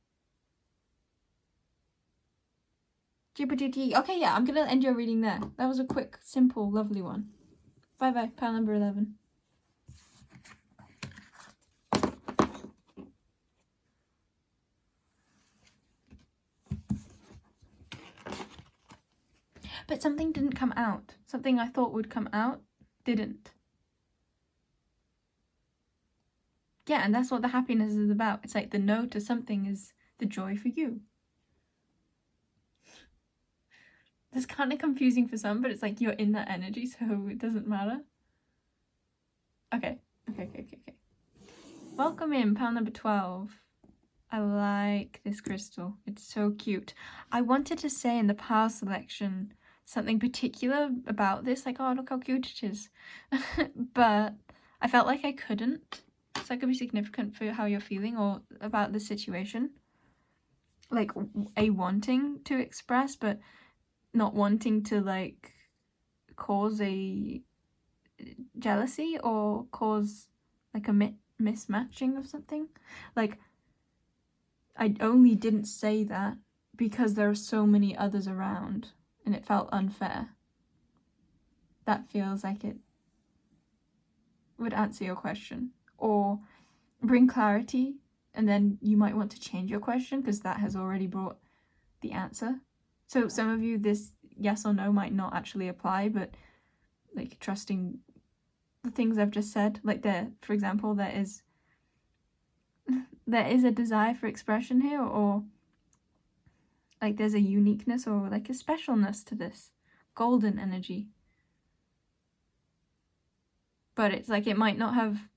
Okay, yeah, I'm gonna end your reading there. That was a quick, simple, lovely one. Bye bye, pile number 11. But something didn't come out. Something I thought would come out didn't. Yeah, and that's what the happiness is about. It's like the no to something is the joy for you. That's kind of confusing for some, but it's like you're in that energy, so it doesn't matter. Okay. Welcome in, pile number 12. I like this crystal. It's so cute. I wanted to say in the pile selection something particular about this, like, oh, look how cute it is. But I felt like I couldn't. So that could be significant for how you're feeling or about the situation. Like, a wanting to express, but not wanting to, like, cause a jealousy or cause, like, a mismatching of something. Like, I only didn't say that because there are so many others around and it felt unfair. That feels like it would answer your question or bring clarity, and then you might want to change your question because that has already brought the answer. So some of you, this yes or no might not actually apply, but like trusting the things I've just said, like there, for example, there is a desire for expression here, or like there's a uniqueness or like a specialness to this golden energy. But it's like it might not have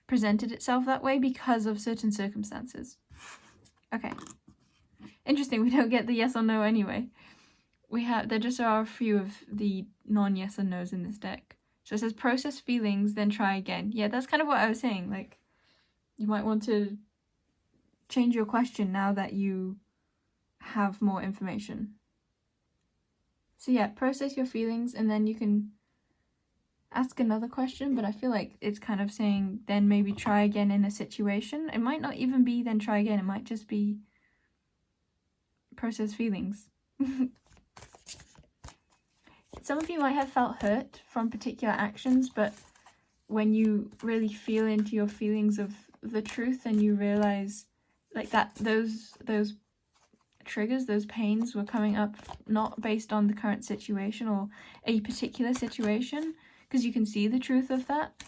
presented itself that way because of certain circumstances. Okay. Interesting, we don't get the yes or no anyway. There just are a few of the non-yes and no's in this deck. So it says process feelings, then try again. Yeah, that's kind of what I was saying. Like, you might want to change your question now that you have more information. So yeah, process your feelings and then you can ask another question, but I feel like it's kind of saying then maybe try again in a situation. It might not even be then try again. It might just be process feelings. Some of you might have felt hurt from particular actions, but when you really feel into your feelings of the truth and you realize like that those triggers, those pains were coming up not based on the current situation or a particular situation, because you can see the truth of that,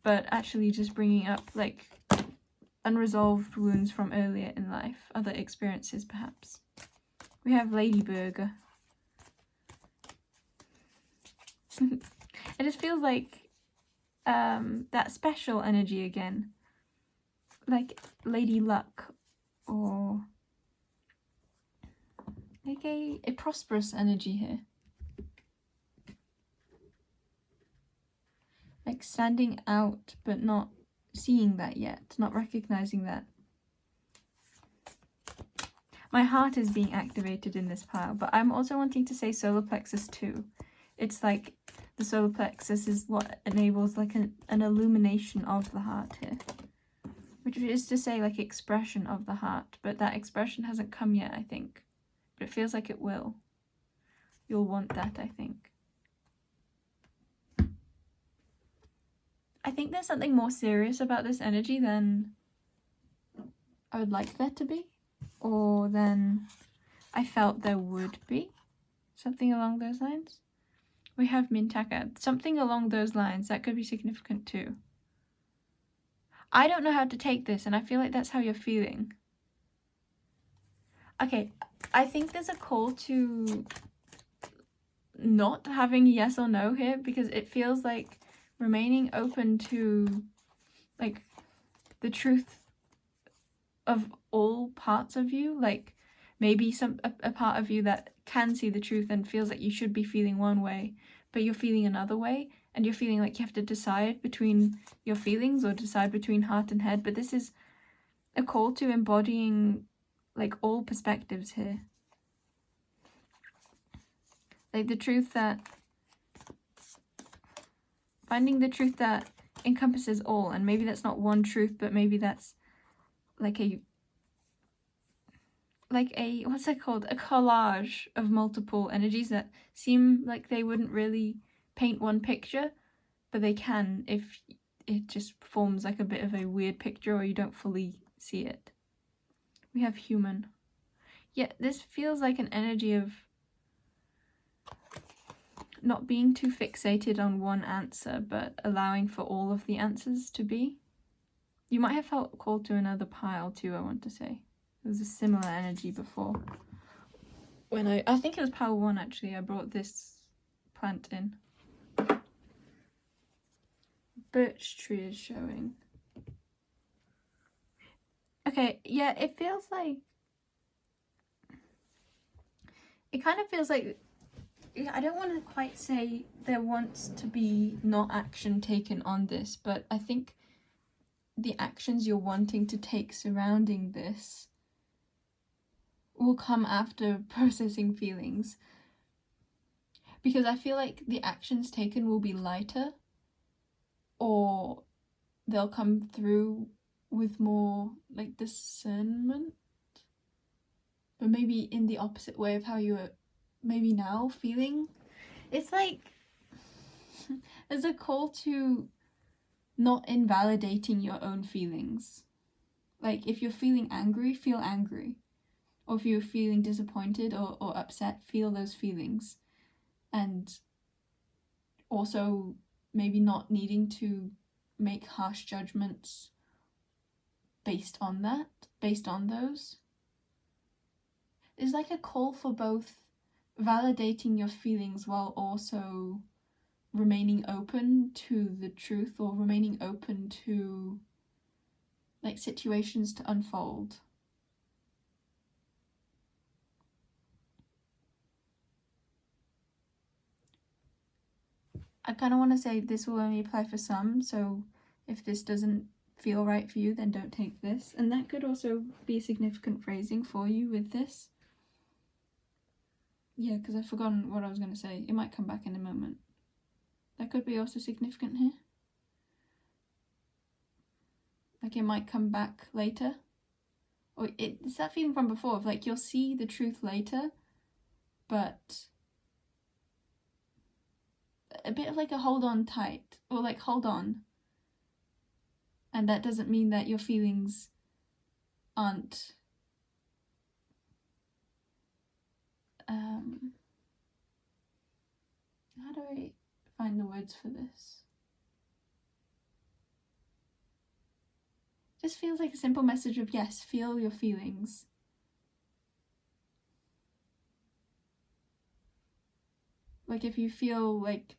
but actually just bringing up like unresolved wounds from earlier in life, other experiences perhaps. We have Ladybug. It just feels like that special energy again, like Lady Luck, or like a prosperous energy here, like standing out but not seeing that yet, not recognizing that. My heart is being activated in this pile, but I'm also wanting to say solar plexus too. It's like the solar plexus is what enables like an illumination of the heart here, which is to say like expression of the heart, but that expression hasn't come yet, I think, but it feels like it will. You'll want that, I think. I think there's something more serious about this energy than I would like there to be, or than I felt there would be. Something along those lines. We have Mintaka. Something along those lines. That could be significant too. I don't know how to take this, and I feel like that's how you're feeling. Okay, I think there's a call to not having yes or no here, because it feels like remaining open to like the truth of all parts of you. Like maybe a part of you that can see the truth and feels like you should be feeling one way, but you're feeling another way, and you're feeling like you have to decide between your feelings or decide between heart and head. But this is a call to embodying like all perspectives here. Like the truth that, finding the truth that encompasses all, and maybe that's not one truth, but maybe that's like a what's that called, a collage of multiple energies that seem like they wouldn't really paint one picture, but they can if it just forms like a bit of a weird picture or you don't fully see it. We have human. Yeah, this feels like an energy of not being too fixated on one answer, but allowing for all of the answers to be. You might have felt called to another pile too, I want to say. It was a similar energy before. When I think it was pile 1 actually, I brought this plant in. Birch tree is showing. Okay, yeah, it feels like... It kind of feels like... I don't want to quite say there wants to be not action taken on this, but I think the actions you're wanting to take surrounding this will come after processing feelings. Because I feel like the actions taken will be lighter, or they'll come through with more like discernment, but maybe in the opposite way of how you're maybe now feeling. It's like there's a call to not invalidating your own feelings. Like if you're feeling angry, feel angry. Or if you're feeling disappointed or upset, feel those feelings. And also maybe not needing to make harsh judgments based on those. It's like a call for both validating your feelings while also remaining open to the truth, or remaining open to like situations to unfold. I kind of want to say this will only apply for some, so if this doesn't feel right for you, then don't take this. And that could also be significant phrasing for you with this. Yeah, because I've forgotten what I was going to say. It might come back in a moment. That could be also significant here. Like it might come back later. Or it's that feeling from before of like you'll see the truth later, but a bit of like a hold on tight, or like hold on. And that doesn't mean that your feelings aren't how do I find the words for this? Just feels like a simple message of yes, feel your feelings. Like if you feel like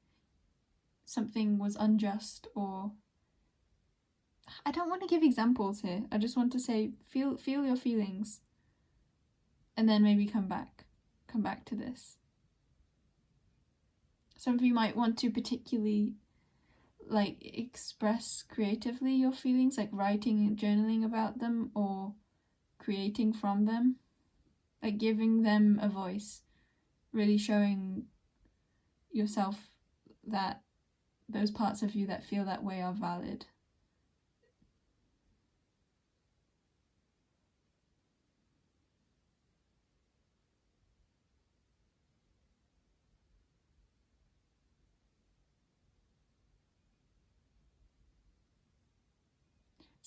something was unjust, or I don't want to give examples here. I just want to say feel your feelings, and then maybe come back to this. Some of you might want to particularly like express creatively your feelings, like writing and journaling about them, or creating from them, like giving them a voice, really showing yourself that those parts of you that feel that way are valid.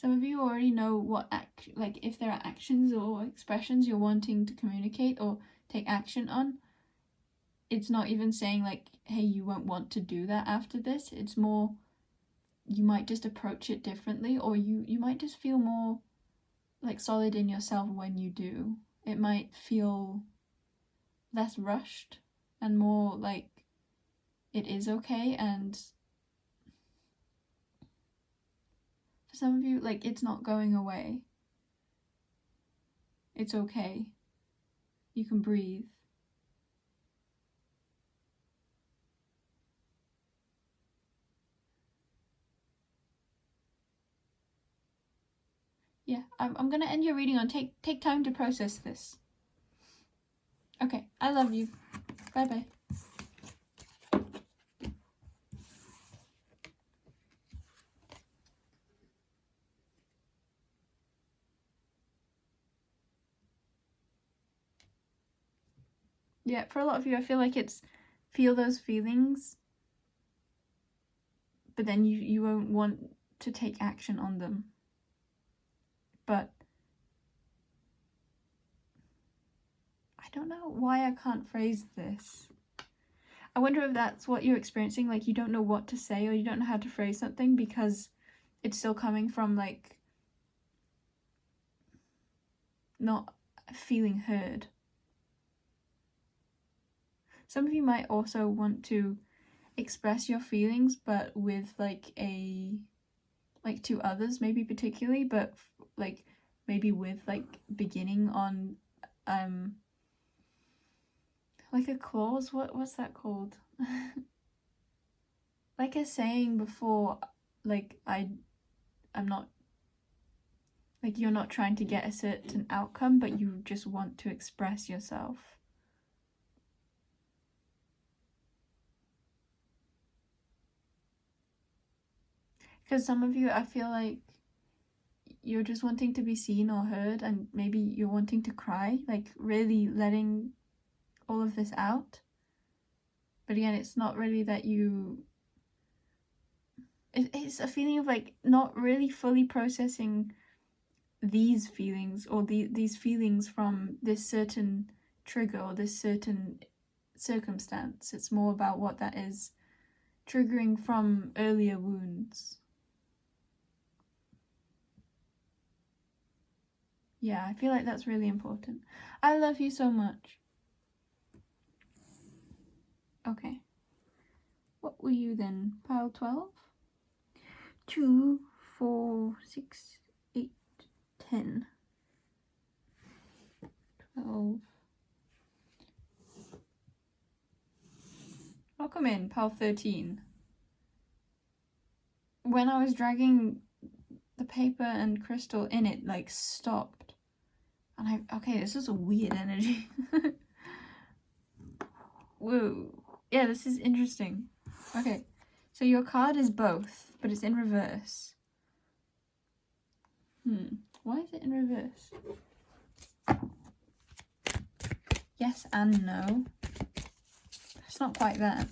Some of you already know what like if there are actions or expressions you're wanting to communicate or take action on. It's not even saying like, hey, you won't want to do that after this. It's more, you might just approach it differently, or you might just feel more like solid in yourself when you do. It might feel less rushed and more like it is okay. And for some of you, like, it's not going away. It's okay. You can breathe. Yeah, I'm gonna end your reading on take time to process this. Okay, I love you. Bye-bye. Yeah, for a lot of you, I feel like it's feel those feelings, but then you won't want to take action on them. But I don't know why I can't phrase this. I wonder if that's what you're experiencing, like you don't know what to say or you don't know how to phrase something because it's still coming from like not feeling heard. Some of you might also want to express your feelings, but with like to others maybe particularly, but like maybe with like beginning on like a clause. What's that called? Like a saying before, like I'm not, like you're not trying to get a certain outcome, but you just want to express yourself. Because some of you, I feel like you're just wanting to be seen or heard, and maybe you're wanting to cry, like really letting all of this out. But again, it's not really that it's a feeling of like not really fully processing these feelings or these feelings from this certain trigger or this certain circumstance. It's more about what that is triggering from earlier wounds. Yeah, I feel like that's really important. I love you so much. Okay. What were you then? Pile 12? 2, 4, 6, 8, 10. 12. Welcome in, pile 13. When I was dragging the paper and crystal in, it like stopped. And okay, this is a weird energy. Whoa. Yeah, this is interesting. Okay, so your card is both, but it's in reverse. Why is it in reverse? Yes and no. It's not quite that.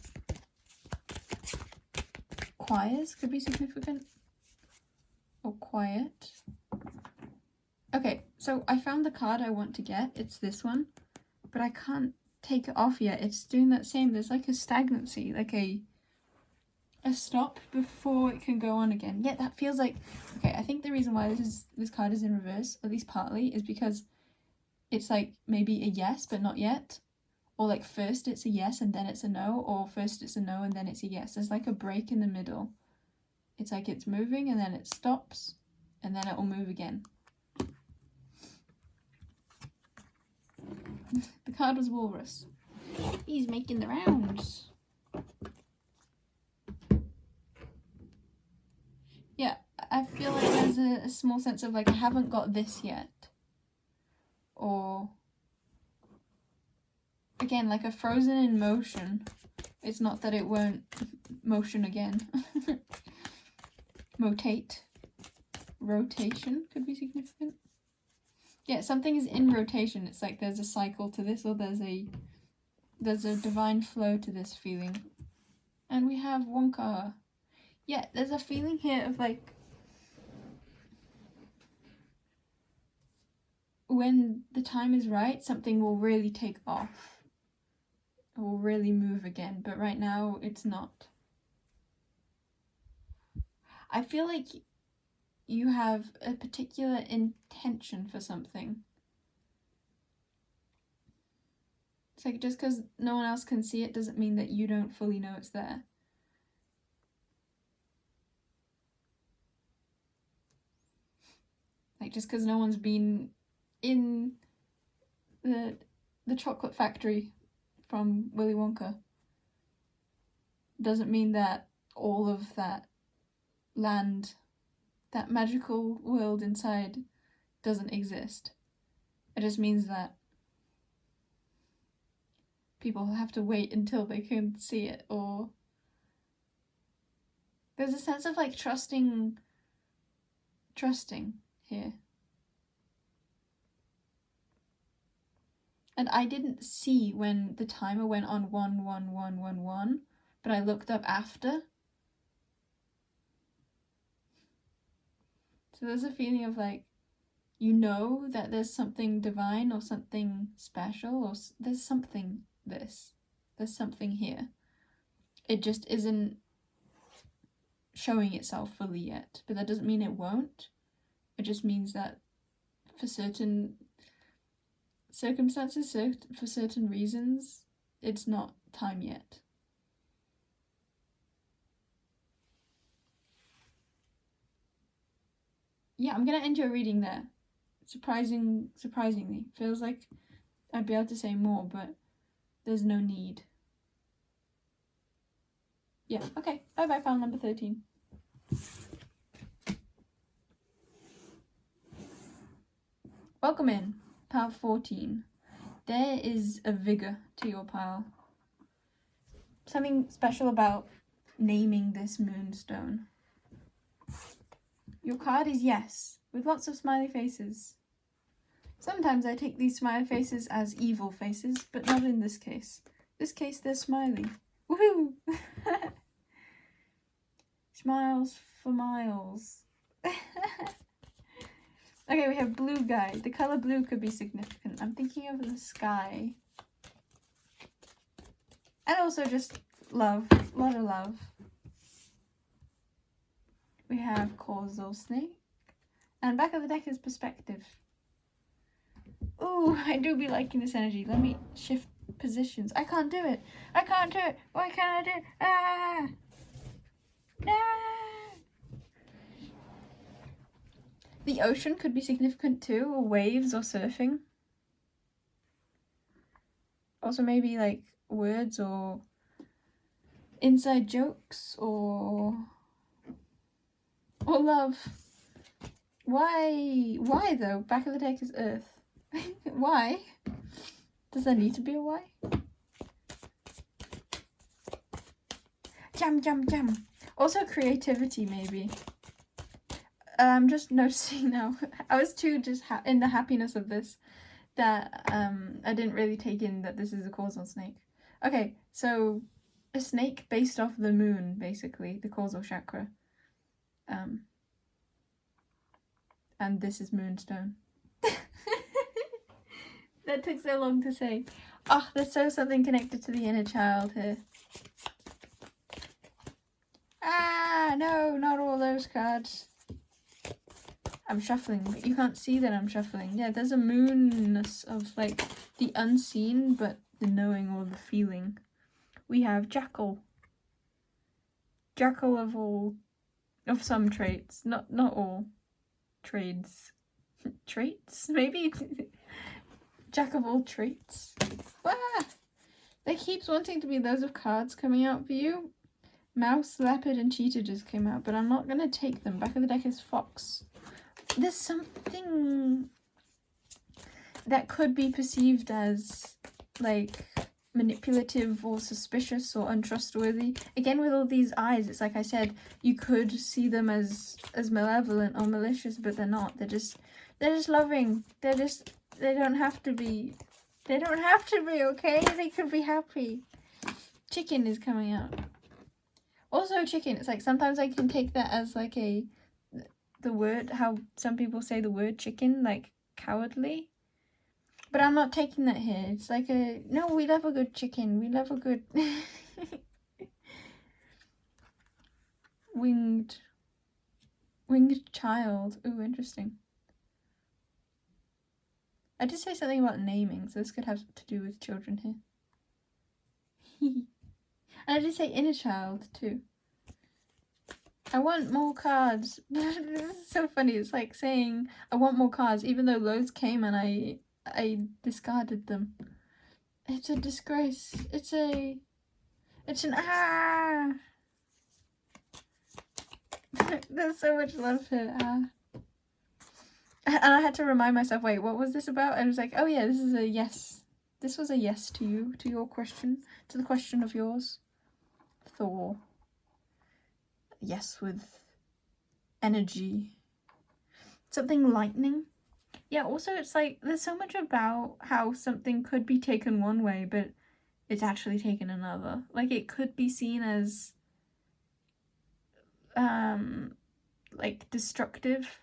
Choirs could be significant. Or quiet. Okay, so I found the card I want to get. It's this one. But I can't take it off yet. It's doing that same. There's like a stagnancy, like a stop before it can go on again. Yeah, that feels like... Okay, I think the reason why this card is in reverse, at least partly, is because it's like maybe a yes but not yet, or like first it's a yes and then it's a no, or first it's a no and then it's a yes. There's like a break in the middle. It's like it's moving and then it stops and then it will move again. The card was Walrus. He's making the rounds. Yeah, I feel like there's a small sense of like I haven't got this yet. Or again, like a frozen in motion. It's not that it won't motion again. Motate. Rotation could be significant. Yeah, something is in rotation. It's like there's a cycle to this, or there's a divine flow to this feeling. And we have Wonka. Yeah, there's a feeling here of like when the time is right, something will really take off. It will really move again, but right now it's not. I feel like you have a particular intention for something. It's like just because no one else can see it doesn't mean that you don't fully know it's there. Like just because no one's been in the chocolate factory from Willy Wonka doesn't mean that all of that land, that magical world inside, doesn't exist. It just means that people have to wait until they can see it, or there's a sense of like trusting here. And I didn't see when the timer went on 11111, but I looked up after. So there's a feeling of like, you know that there's something divine or something special, or there's something there's something here. It just isn't showing itself fully yet, but that doesn't mean it won't. It just means that for certain circumstances, for certain reasons, it's not time yet. Yeah, I'm gonna end your reading there. Surprisingly. Feels like I'd be able to say more, but there's no need. Yeah, okay. Bye-bye, file number 13. Welcome in, pile 14. There is a vigor to your pile. Something special about naming this moonstone. Your card is yes, with lots of smiley faces. Sometimes I take these smiley faces as evil faces, but not in this case. This case, they're smiley. Woohoo! Smiles for miles. Okay, we have blue guy. The color blue could be significant. I'm thinking of the sky. And also just love. A lot of love. We have causal snake. And back of the deck is perspective. Ooh, I do be liking this energy. Let me shift positions. I can't do it. Why can't I do it? Ah! Ah! The ocean could be significant too, or waves or surfing. Also maybe like words or inside jokes or love. Why though? Back of the deck is Earth. Why? Does there need to be a why? Jam. Also creativity maybe. I'm just noticing now. I was too just in the happiness of this that I didn't really take in that this is a causal snake. Okay, so a snake based off the moon, basically, the causal chakra. And this is moonstone. That took so long to say. Oh, there's something connected to the inner child here. Ah, no, not all those cards. I'm shuffling, but you can't see that I'm shuffling. Yeah, there's a moonness of like the unseen, but the knowing or the feeling. We have jackal. Jackal of some traits, not all trades. Traits, maybe? Jack of all traits. Ah! There keeps wanting to be loads of cards coming out for you. Mouse, leopard, and cheetah just came out, but I'm not going to take them. Back of the deck is fox. There's something that could be perceived as, like, manipulative or suspicious or untrustworthy. Again, with all these eyes, it's like I said, you could see them as malevolent or malicious, but they're not. They're just loving. They don't have to be, okay? They could be happy. Chicken is coming out. Also chicken, it's like sometimes I can take that as like the word, how some people say the word chicken, like cowardly. But I'm not taking that here. It's like no, we love a good chicken. We love a good winged child. Ooh, interesting. I did say something about naming, so this could have to do with children here. And I did say inner child too. I want more cards. This is so funny. It's like saying I want more cards, even though loads came and I discarded them. It's a disgrace. It's an ah. There's so much love here. Ah. And I had to remind myself, wait, what was this about? And I was like, oh yeah, this is a yes. This was a yes to you, to your question, to the question of yours. Thor. Yes, with energy. Something lightning. Yeah, also it's like, there's so much about how something could be taken one way, but it's actually taken another. Like, it could be seen as, like, destructive,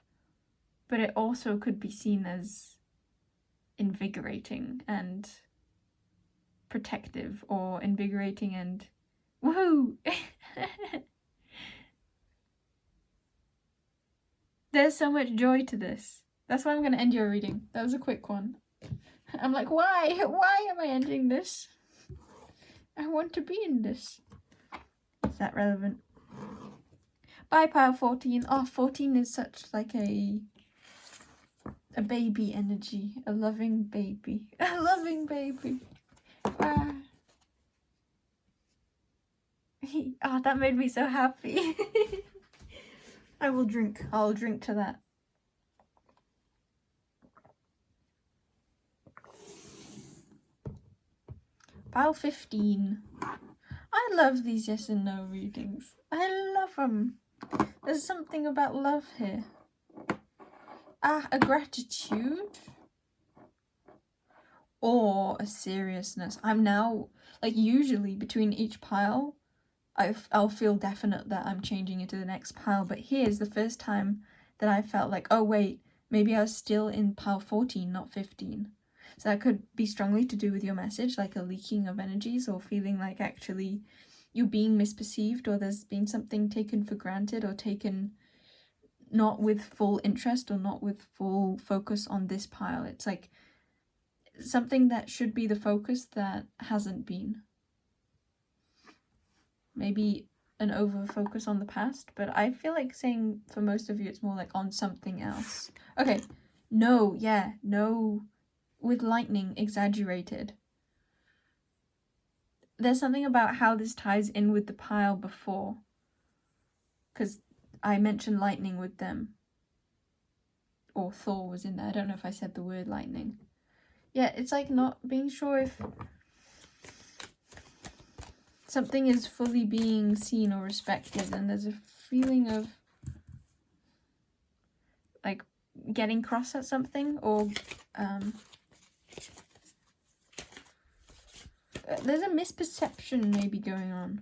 but it also could be seen as invigorating and protective, or invigorating and woohoo. There's so much joy to this. That's why I'm going to end your reading. That was a quick one. I'm like, why? Why am I ending this? I want to be in this. Is that relevant? Bye, pile 14. Oh, 14 is such like a baby energy. A loving baby. A loving baby. Ah. Oh, that made me so happy. I will drink. I'll drink to that. Pile 15. I love these yes and no readings. I love them. There's something about love here. Ah, a gratitude. Or a seriousness. I'm now, like, usually between each pile, I'll feel definite that I'm changing into the next pile. But here's the first time that I felt like, oh wait, maybe I was still in pile 14, not 15. So that could be strongly to do with your message, like a leaking of energies, or feeling like actually you're being misperceived, or there's been something taken for granted, or taken not with full interest, or not with full focus on this pile. It's like something that should be the focus that hasn't been. Maybe an over focus on the past, but I feel like saying for most of you it's more like on something else. Okay, no, yeah, no, with lightning, exaggerated. There's something about how this ties in with the pile before, because I mentioned lightning with them, or Thor was in there. I don't know if I said the word lightning. Yeah, it's like not being sure if something is fully being seen or respected, and there's a feeling of like getting cross at something, or there's a misperception maybe going on.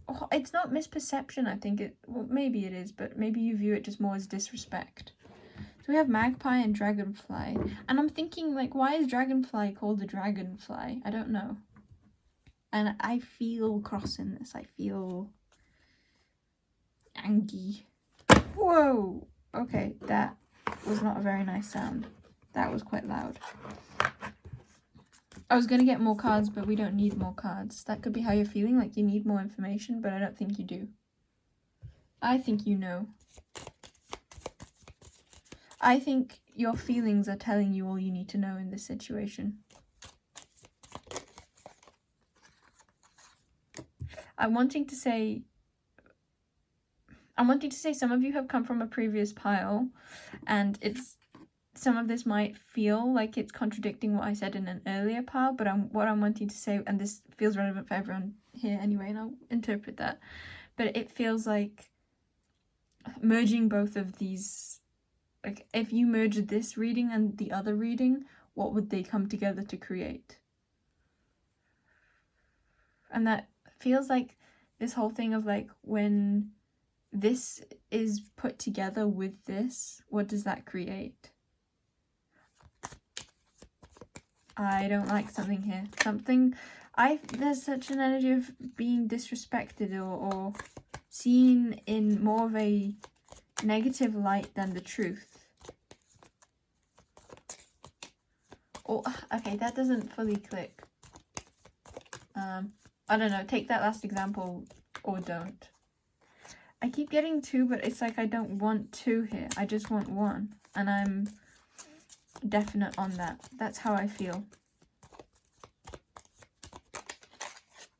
Oh, it's not misperception, I think well, maybe it is, but maybe you view it just more as disrespect. So we have magpie and dragonfly, and I'm thinking, like, why is dragonfly called a dragonfly? I don't know. And I feel cross in this. I feel angry. Whoa! Okay, that was not a very nice sound. That was quite loud. I was going to get more cards, but we don't need more cards. That could be how you're feeling, like you need more information, but I don't think you do. I think you know. I think your feelings are telling you all you need to know in this situation. I'm wanting to say some of you have come from a previous pile, and some of this might feel like it's contradicting what I said in an earlier pile, but what I'm wanting to say, and this feels relevant for everyone here anyway, and I'll interpret that, but it feels like merging both of these, like if you merged this reading and the other reading, what would they come together to create? And that feels like this whole thing of like, when this is put together with this, what does that create? I don't like something here. There's such an energy of being disrespected or seen in more of a negative light than the truth. Or, okay, that doesn't fully click. I don't know, take that last example or don't. I keep getting 2, but it's like I don't want 2 here. I just want 1. And I'm definite on that. That's how I feel.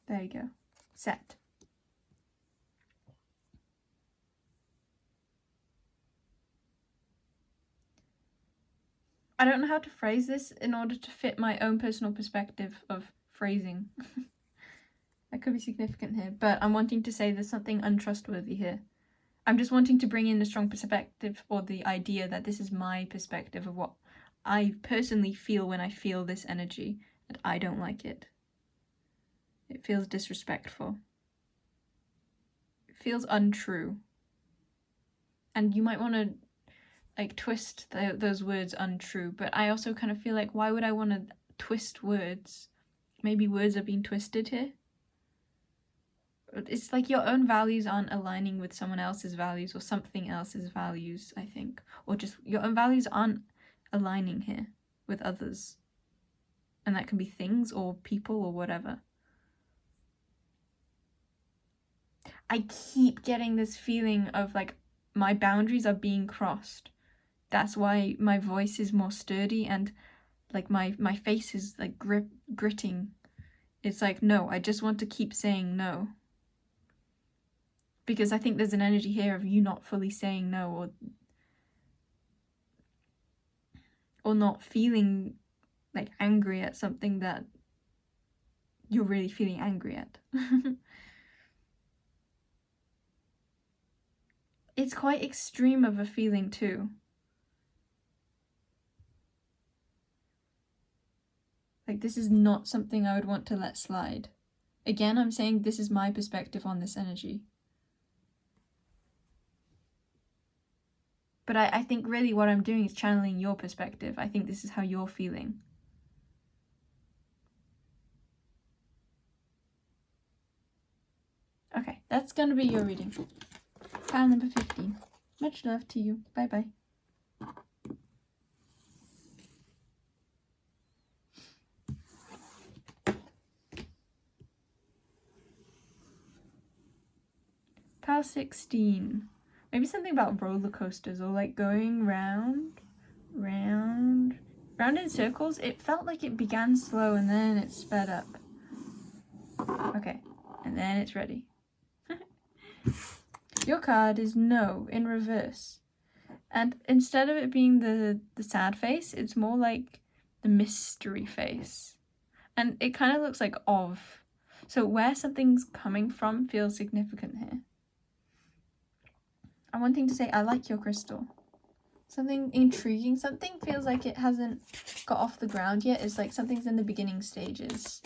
There you go. Set. I don't know how to phrase this in order to fit my own personal perspective of phrasing. That could be significant here, but I'm wanting to say there's something untrustworthy here. I'm just wanting to bring in a strong perspective, or the idea that this is my perspective of what I personally feel when I feel this energy, and I don't like it. It feels disrespectful. It feels untrue. And you might want to like twist those words untrue, but I also kind of feel like, why would I want to twist words? Maybe words are being twisted here. It's like your own values aren't aligning with someone else's values or something else's values, I think. Or just your own values aren't aligning here with others. And that can be things or people or whatever. I keep getting this feeling of like my boundaries are being crossed. That's why my voice is more sturdy and like my face is like gritting. It's like, no, I just want to keep saying no. Because I think there's an energy here of you not fully saying no, or not feeling like angry at something that you're really feeling angry at. It's quite extreme of a feeling too. Like, this is not something I would want to let slide. Again, I'm saying this is my perspective on this energy. But I think really what I'm doing is channeling your perspective. I think this is how you're feeling. Okay, that's gonna be your reading. Pile number 15. Much love to you. Bye-bye. Pile 16. Maybe something about roller coasters or like going round in circles. It felt like it began slow and then it sped up. Okay, and then it's ready. Your card is No in reverse. And instead of it being the sad face, it's more like the mystery face. And it kind of looks like of. So where something's coming from feels significant here. I'm wanting to say, I like your crystal. Something intriguing. Something feels like it hasn't got off the ground yet. It's like something's in the beginning stages.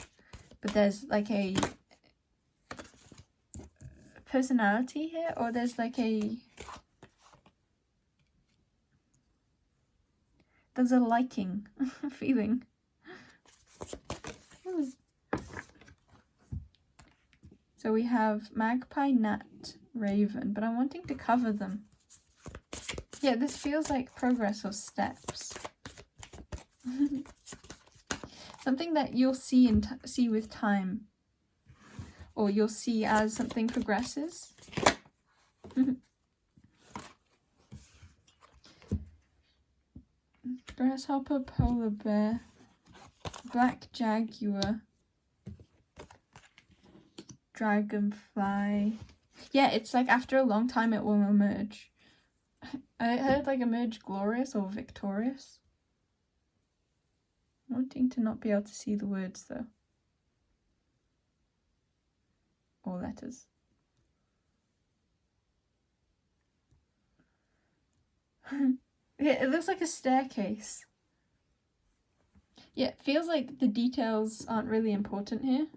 But there's like a personality here, or there's like there's a liking feeling. So we have magpie, gnat, raven, but I'm wanting to cover them. Yeah, this feels like progress or steps. Something that you'll see see with time, or you'll see as something progresses. Grasshopper, polar bear, black jaguar, dragonfly. Yeah, it's like after a long time it will emerge. I heard like emerge glorious or victorious. Wanting to not be able to see the words though. Or letters. Yeah, it looks like a staircase. Yeah, it feels like the details aren't really important here.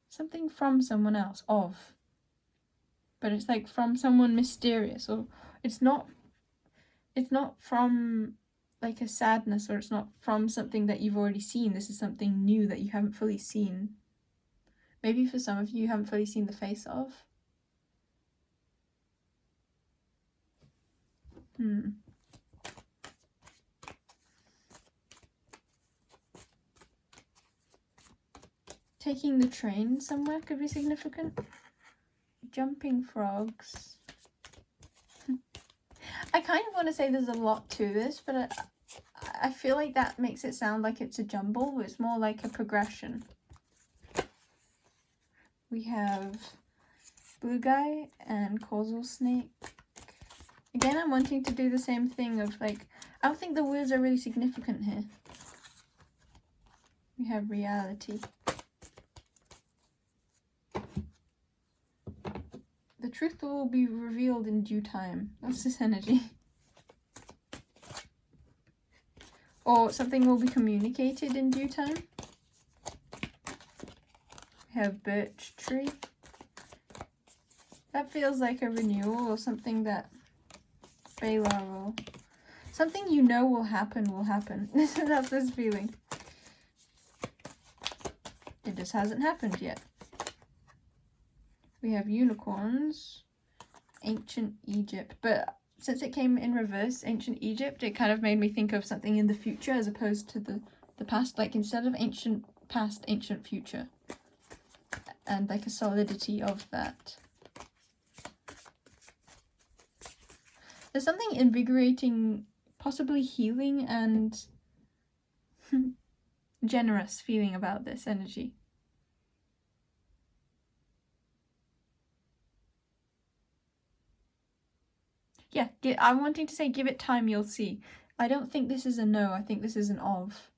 Something from someone else, of. But it's like from someone mysterious, or it's not it's not from like a sadness, or it's not from something that you've already seen. This is something new that you haven't fully seen. Maybe for some of you, you haven't fully seen the face of. Taking the train somewhere could be significant. Jumping frogs. I kind of want to say there's a lot to this, but I feel like that makes it sound like it's a jumble. It's more like a progression. We have blue guy and causal snake. Again, I'm wanting to do the same thing of like, I don't think the words are really significant here. We have reality. The truth will be revealed in due time. That's this energy. Or something will be communicated in due time. We have birch tree. That feels like a renewal or something that Balar will... Something you know will happen will happen. That's this feeling. It just hasn't happened yet. We have unicorns, ancient Egypt, but since it came in reverse, ancient Egypt, it kind of made me think of something in the future as opposed to the past. Like instead of ancient past, ancient future, and like a solidity of that. There's something invigorating, possibly healing and generous feeling about this energy. Yeah, I'm wanting to say give it time, you'll see. I don't think this is a no, I think this is an of.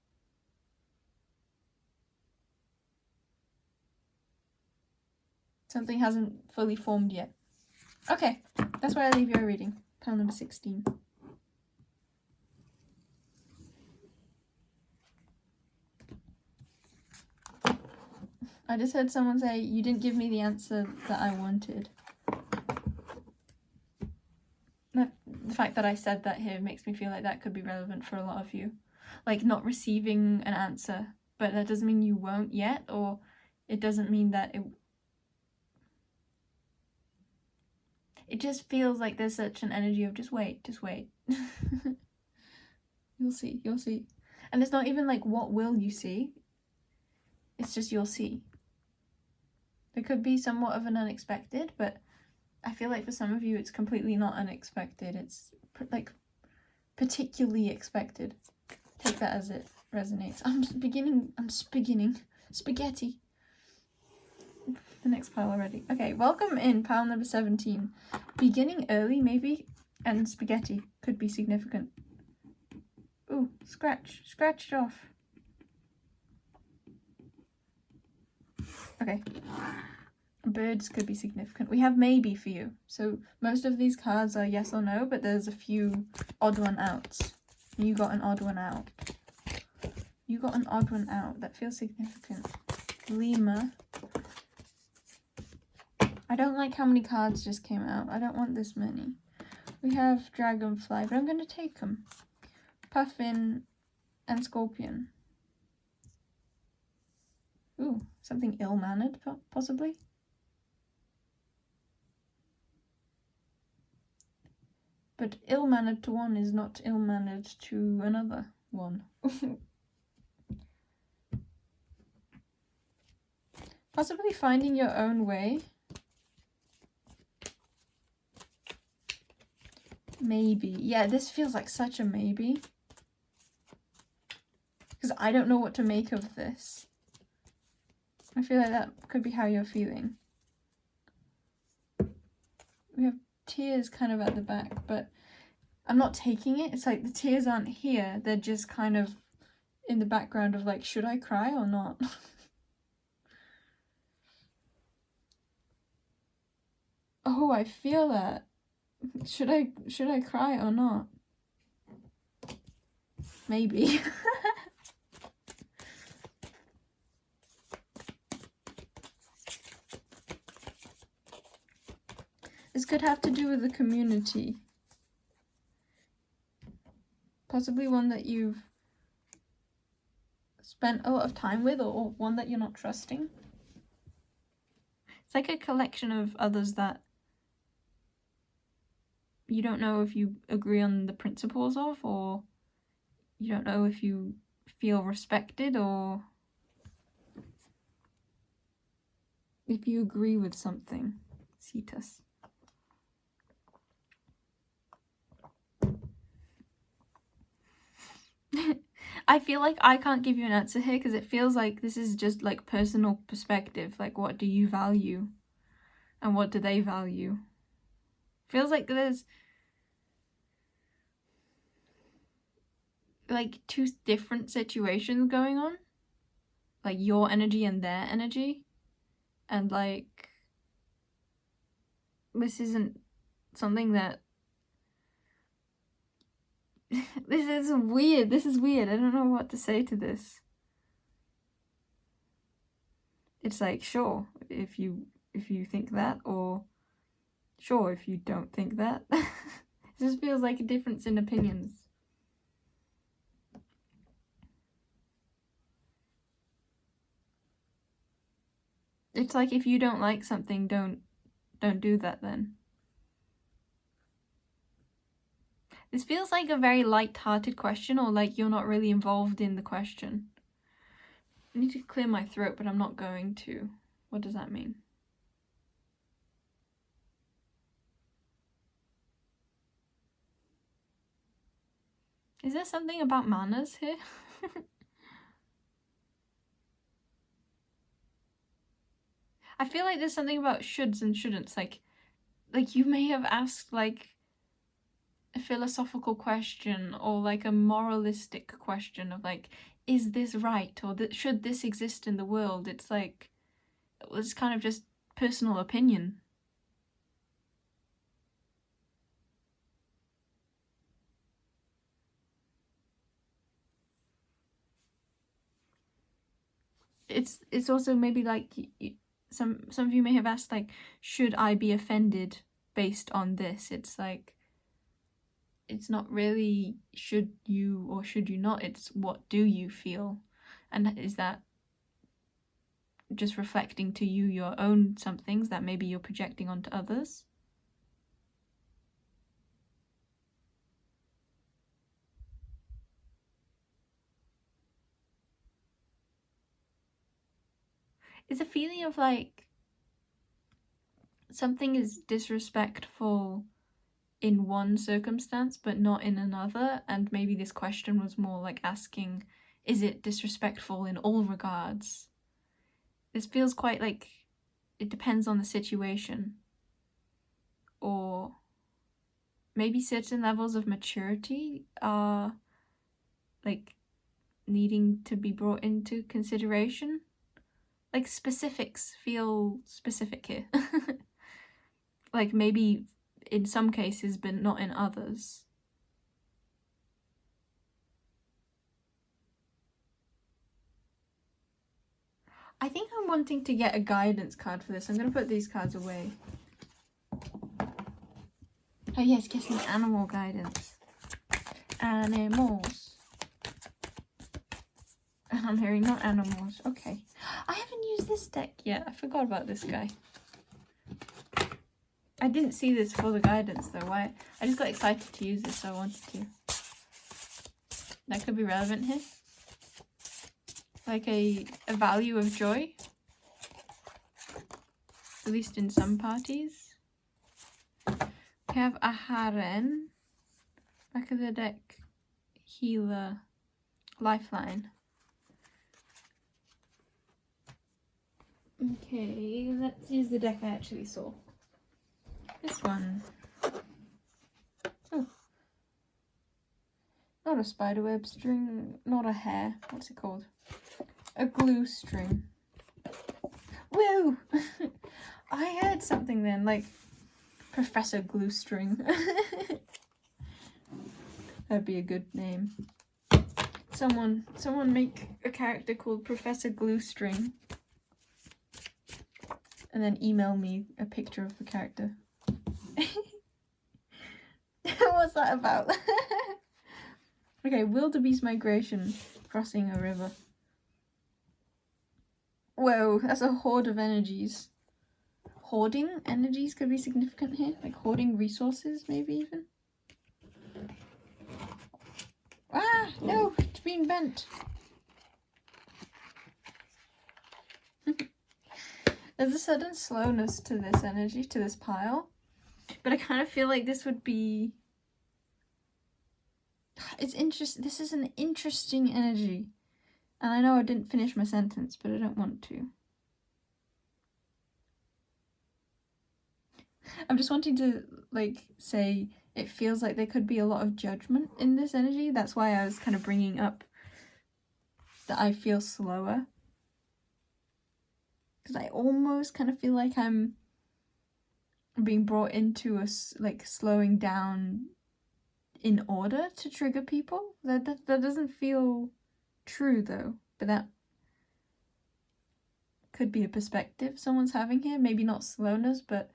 Something hasn't fully formed yet. Okay, that's where I leave your reading. Pile number 16. I just heard someone say, you didn't give me the answer that I wanted. The fact that I said that here makes me feel like that could be relevant for a lot of you. Like not receiving an answer, but that doesn't mean you won't yet, or it doesn't mean that it just feels like there's such an energy of just wait. You'll see. And it's not even like what will you see, it's just you'll see. There could be somewhat of an unexpected, but I feel like for some of you it's completely not unexpected. It's like particularly expected. Take that as it resonates. I'm beginning. Spaghetti. The next pile already. Okay, welcome in pile number 17. Beginning early maybe, and spaghetti could be significant. Ooh, scratch it off. Okay. Birds could be significant. We have maybe for you. So most of these cards are yes or no, but there's a few odd one outs. You got an odd one out. You got an odd one out. That feels significant. Lemur. I don't like how many cards just came out. I don't want this many. We have dragonfly, but I'm going to take them. Puffin and scorpion. Ooh, something ill-mannered, possibly. But ill-mannered to one is not ill-mannered to another one. Possibly finding your own way. Maybe. Yeah, this feels like such a maybe. Because I don't know what to make of this. I feel like that could be how you're feeling. We have tears kind of at the back, but I'm not taking it. It's like the tears aren't here. They're just kind of in the background of like, should I cry or not? Oh, I feel that. Should I cry or not? Maybe. This could have to do with the community. Possibly one that you've spent a lot of time with, or one that you're not trusting. It's like a collection of others that you don't know if you agree on the principles of, or you don't know if you feel respected, or if you agree with something. Cetus. I feel like I can't give you an answer here because it feels like this is just like personal perspective. Like, what do you value? And what do they value? Feels like there's like two different situations going on. Like your energy and their energy. And like, this isn't something that this is weird. This is weird. I don't know what to say to this. It's like, sure, if you think that, or sure if you don't think that. It just feels like a difference in opinions. It's like if you don't like something, don't do that then. This feels like a very light-hearted question, or like you're not really involved in the question. I need to clear my throat, but I'm not going to. What does that mean? Is there something about manners here? I feel like there's something about shoulds and shouldn'ts. Like you may have asked like a philosophical question, or like a moralistic question of like, is this right, or should this exist in the world? It's like, it's kind of just personal opinion. It's also maybe like some of you may have asked like, should I be offended based on this? It's like, it's not really should you or should you not, it's what do you feel, and is that just reflecting to you your own some things that maybe you're projecting onto others? It's a feeling of like something is disrespectful in one circumstance but not in another, and maybe this question was more like asking, is it disrespectful in all regards? This feels quite like it depends on the situation, or maybe certain levels of maturity are like needing to be brought into consideration. Like specifics feel specific here. Like maybe in some cases but not in others. I think I'm wanting to get a guidance card for this. I'm going to put these cards away. Oh yes, get some animal guidance. Animals. And I'm hearing not animals. Okay. I haven't used this deck yet. I forgot about this guy. I didn't see this for the guidance though. Why? I just got excited to use this, so I wanted to. That could be relevant here. Like a value of joy. At least in some parties. We have a Haren. Back of the deck. Healer. Lifeline. Okay, let's use the deck I actually saw. This one. Oh. Not a spiderweb string, not a hair. What's it called? A glue string. Woo! I heard something then, like Professor Glue String. That'd be a good name. Someone make a character called Professor Glue String. And then email me a picture of the character. What's that about? Okay, wildebeest migration crossing a river. Whoa, that's a horde of energies. Hoarding energies could be significant here, like hoarding resources, maybe even. Ah, no, it's being bent. There's a sudden slowness to this energy, to this pile. But I kind of feel like this would be... It's interesting. This is an interesting energy. And I know I didn't finish my sentence, but I don't want to. I'm just wanting to, like, say it feels like there could be a lot of judgment in this energy. That's why I was kind of bringing up that I feel slower. Because I almost kind of feel like I'm being brought into a, like, slowing down in order to trigger people. That doesn't feel true, though. But that could be a perspective someone's having here. Maybe not slowness, but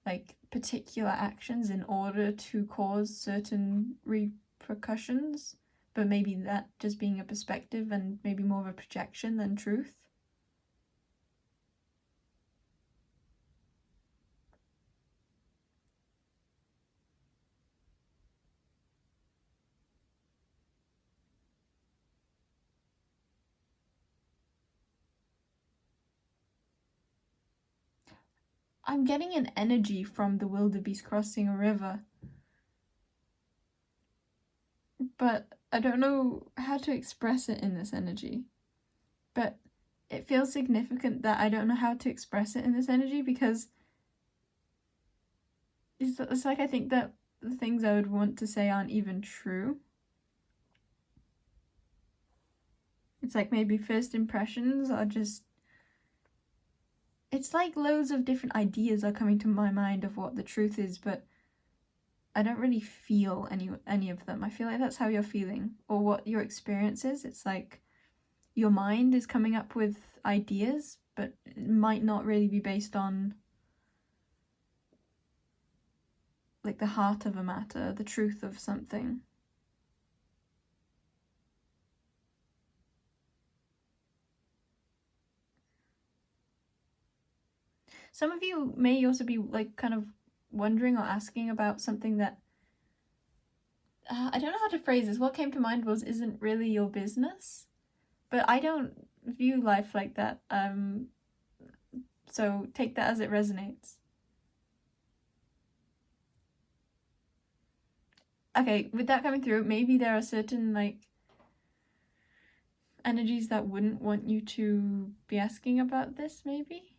like particular actions in order to cause certain repercussions, but maybe that just being a perspective and maybe more of a projection than truth. I'm getting an energy from the wildebeest crossing a river, but I don't know how to express it in this energy. But it feels significant that I don't know how to express it in this energy, because it's like I think that the things I would want to say aren't even true. It's like maybe first impressions are just... It's like loads of different ideas are coming to my mind of what the truth is, but I don't really feel any of them. I feel like that's how you're feeling, or what your experience is. It's like your mind is coming up with ideas, but it might not really be based on like the heart of a matter, the truth of something. Some of you may also be like kind of wondering or asking about something that I don't know how to phrase this. What came to mind was isn't really your business, but I don't view life like that. So take that as it resonates. Okay, with that coming through, maybe there are certain like energies that wouldn't want you to be asking about this, maybe.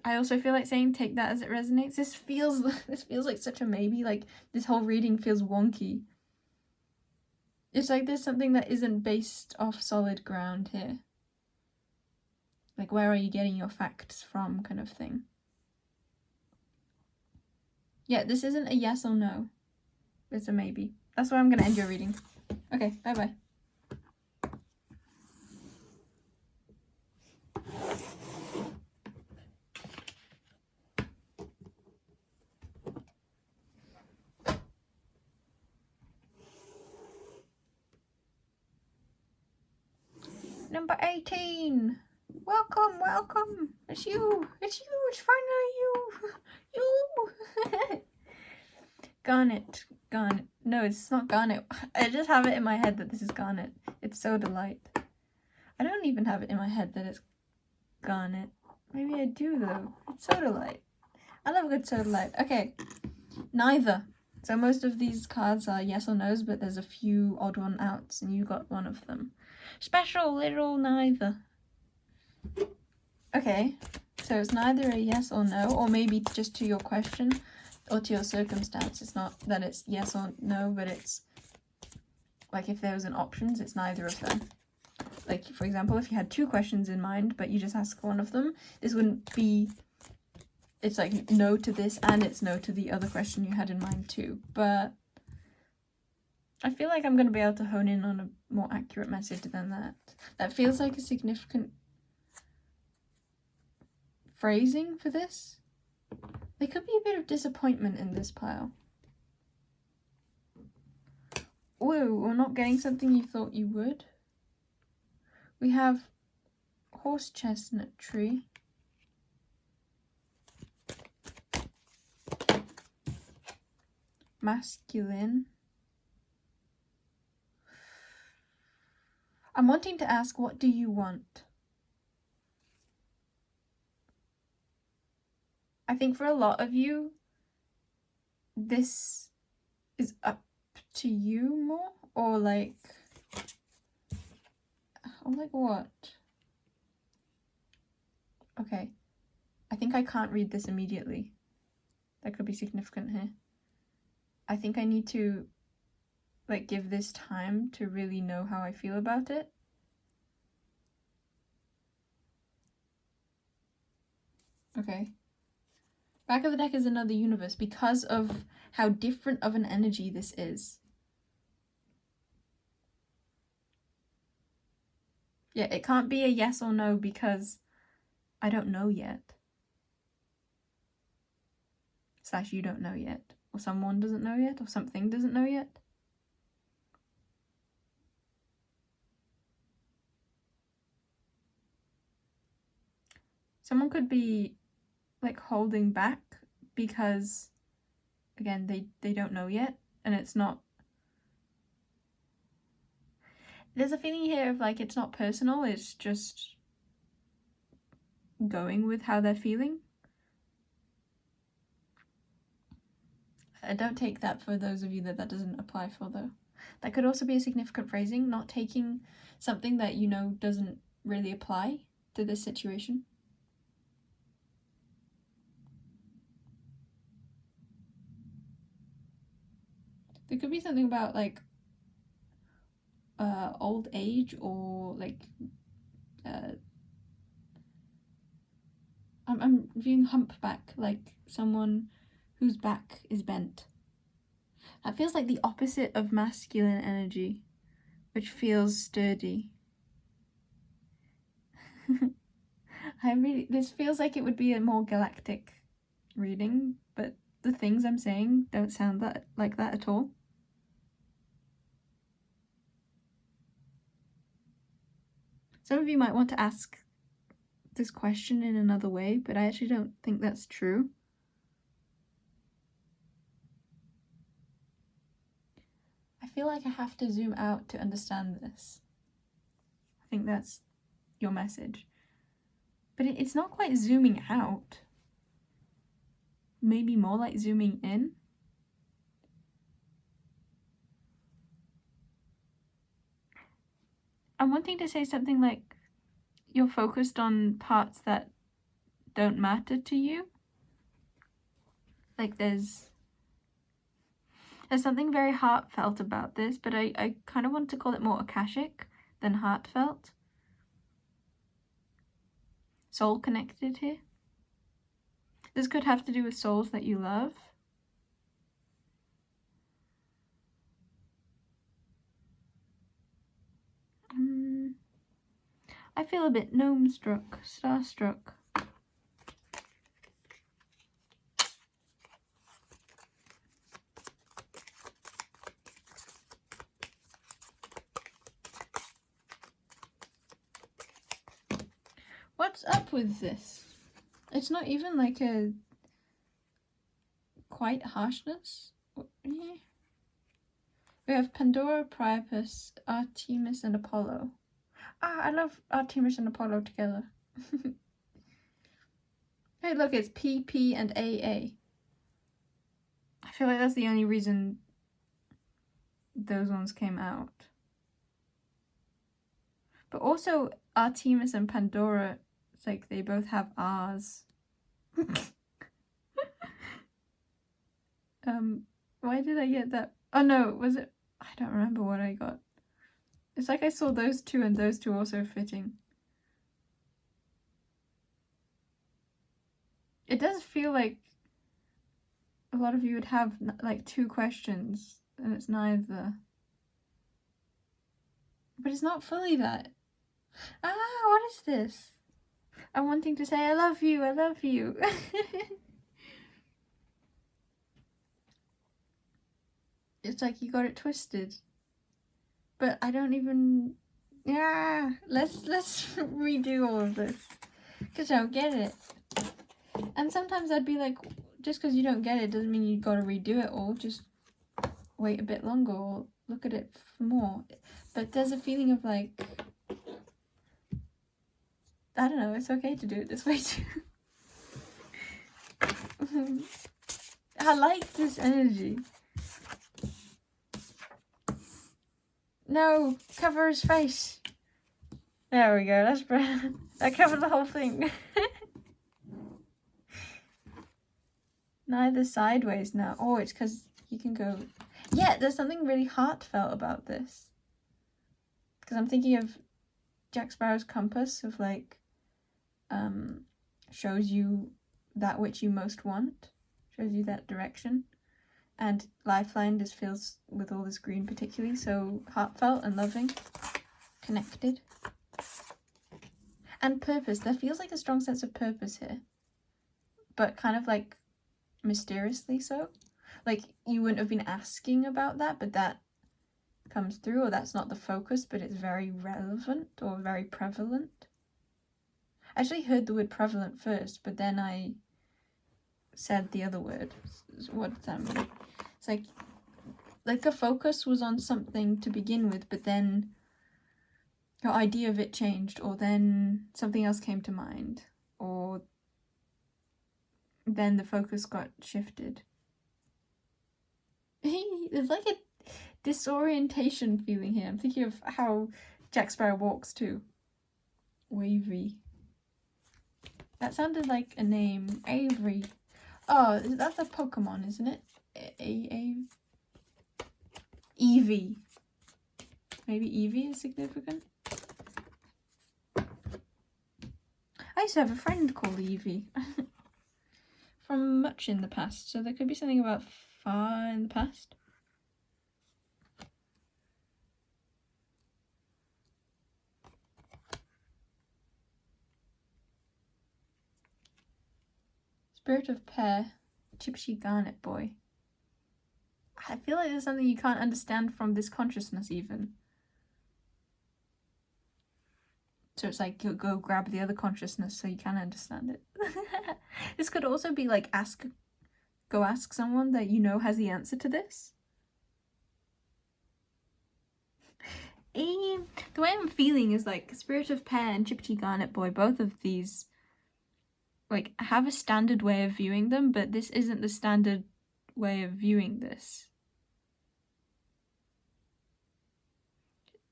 I also feel like saying take that as it resonates. This feels like such a maybe. Like this whole reading feels wonky. It's like there's something that isn't based off solid ground here. Like where are you getting your facts from, kind of thing. Yeah, this isn't a yes or no. It's a maybe. That's where I'm gonna end your reading. Okay, bye-bye. Number 18. Welcome. It's you. It's finally you. Garnet. No, it's not Garnet. I just have it in my head that this is Garnet. It's Sodalite. I don't even have it in my head that it's Garnet. Maybe I do though. It's Sodalite. I love a good Sodalite. Okay. Neither. So most of these cards are yes or no's, but there's a few odd one outs, and you got one of them. Special little neither. Okay, so it's neither a yes or no, or maybe just to your question or to your circumstance. It's not that it's yes or no, but it's like if there was an options, it's neither of them. Like, for example, if you had two questions in mind, but you just ask one of them, this wouldn't be... It's like no to this and it's no to the other question you had in mind too. But I feel like I'm going to be able to hone in on a more accurate message than that. That feels like a significant phrasing for this. There could be a bit of disappointment in this pile. Whoa, we're not getting something you thought you would. We have horse chestnut tree. Masculine. I'm wanting to ask, what do you want? I think for a lot of you, this is up to you more, or like what? Okay, I think I can't read this immediately. That could be significant here. I think I need to like give this time to really know how I feel about it. Okay. Back of the deck is another universe because of how different of an energy this is. Yeah, it can't be a yes or no because I don't know yet. / you don't know yet. Or someone doesn't know yet. Or something doesn't know yet. Someone could be like holding back because, again, they don't know yet. And it's not... There's a feeling here of like it's not personal. It's just going with how they're feeling. Don't take that for those of you that doesn't apply for, though. That could also be a significant phrasing, not taking something that you know doesn't really apply to this situation. There could be something about like old age, or like I'm viewing humpback, like someone whose back is bent. That feels like the opposite of masculine energy, which feels sturdy. This feels like it would be a more galactic reading, but the things I'm saying don't sound like that at all. Some of you might want to ask this question in another way, but I actually don't think that's true. I feel like I have to zoom out to understand this. I think that's your message. But it's not quite zooming out. Maybe more like zooming in. I'm wanting to say something like you're focused on parts that don't matter to you. Like there's something very heartfelt about this, but I kind of want to call it more Akashic than heartfelt. Soul connected here. This could have to do with souls that you love. I feel a bit gnome-struck, starstruck. What's up with this? It's not even like a quite harshness. Yeah. We have Pandora, Priapus, Artemis, and Apollo. I love Artemis and Apollo together. Hey, look, it's PP and AA. I feel like that's the only reason those ones came out. But also, Artemis and Pandora, it's like they both have R's. Why did I get that? Oh no, was it? I don't remember what I got. It's like I saw those two and those two also fitting. It does feel like a lot of you would have like 2 questions and it's neither. But it's not fully that. What is this? I'm wanting to say I love you, I love you. It's like you got it twisted. But I don't even... Yeah, let's redo all of this. Because I don't get it. And sometimes I'd be like, just because you don't get it doesn't mean you gotta redo it all. Just wait a bit longer or look at it for more. But there's a feeling of like... I don't know, it's okay to do it this way too. I like this energy. No, cover his face. There we go, that's brilliant. I covered the whole thing. Neither sideways now. Oh, it's because you can go... Yeah, there's something really heartfelt about this. Because I'm thinking of Jack Sparrow's compass of like... shows you that which you most want. Shows you that direction. And Lifeline just feels, with all this green particularly, so heartfelt and loving. Connected. And purpose. There feels like a strong sense of purpose here. But kind of like mysteriously so. Like you wouldn't have been asking about that, but that comes through, or that's not the focus, but it's very relevant or very prevalent. I actually heard the word prevalent first, but then I said the other word. What does that mean? It's like the focus was on something to begin with, but then your idea of it changed, or then something else came to mind, or then the focus got shifted. There's like a disorientation feeling here. I'm thinking of how Jack Sparrow walks too. Wavy. That sounded like a name. Avery. Oh, that's a Pokemon, isn't it? Eevee. Maybe Eevee is significant? I used to have a friend called Eevee. From much in the past, so there could be something about far in the past. Spirit of Pear, Chipsy Garnet Boy. I feel like there's something you can't understand from this consciousness even. So it's like, go grab the other consciousness so you can understand it. This could also be like, go ask someone that you know has the answer to this. The way I'm feeling is like Spirit of Pear and Chipsy Garnet Boy, both of these like have a standard way of viewing them, but this isn't the standard way of viewing this.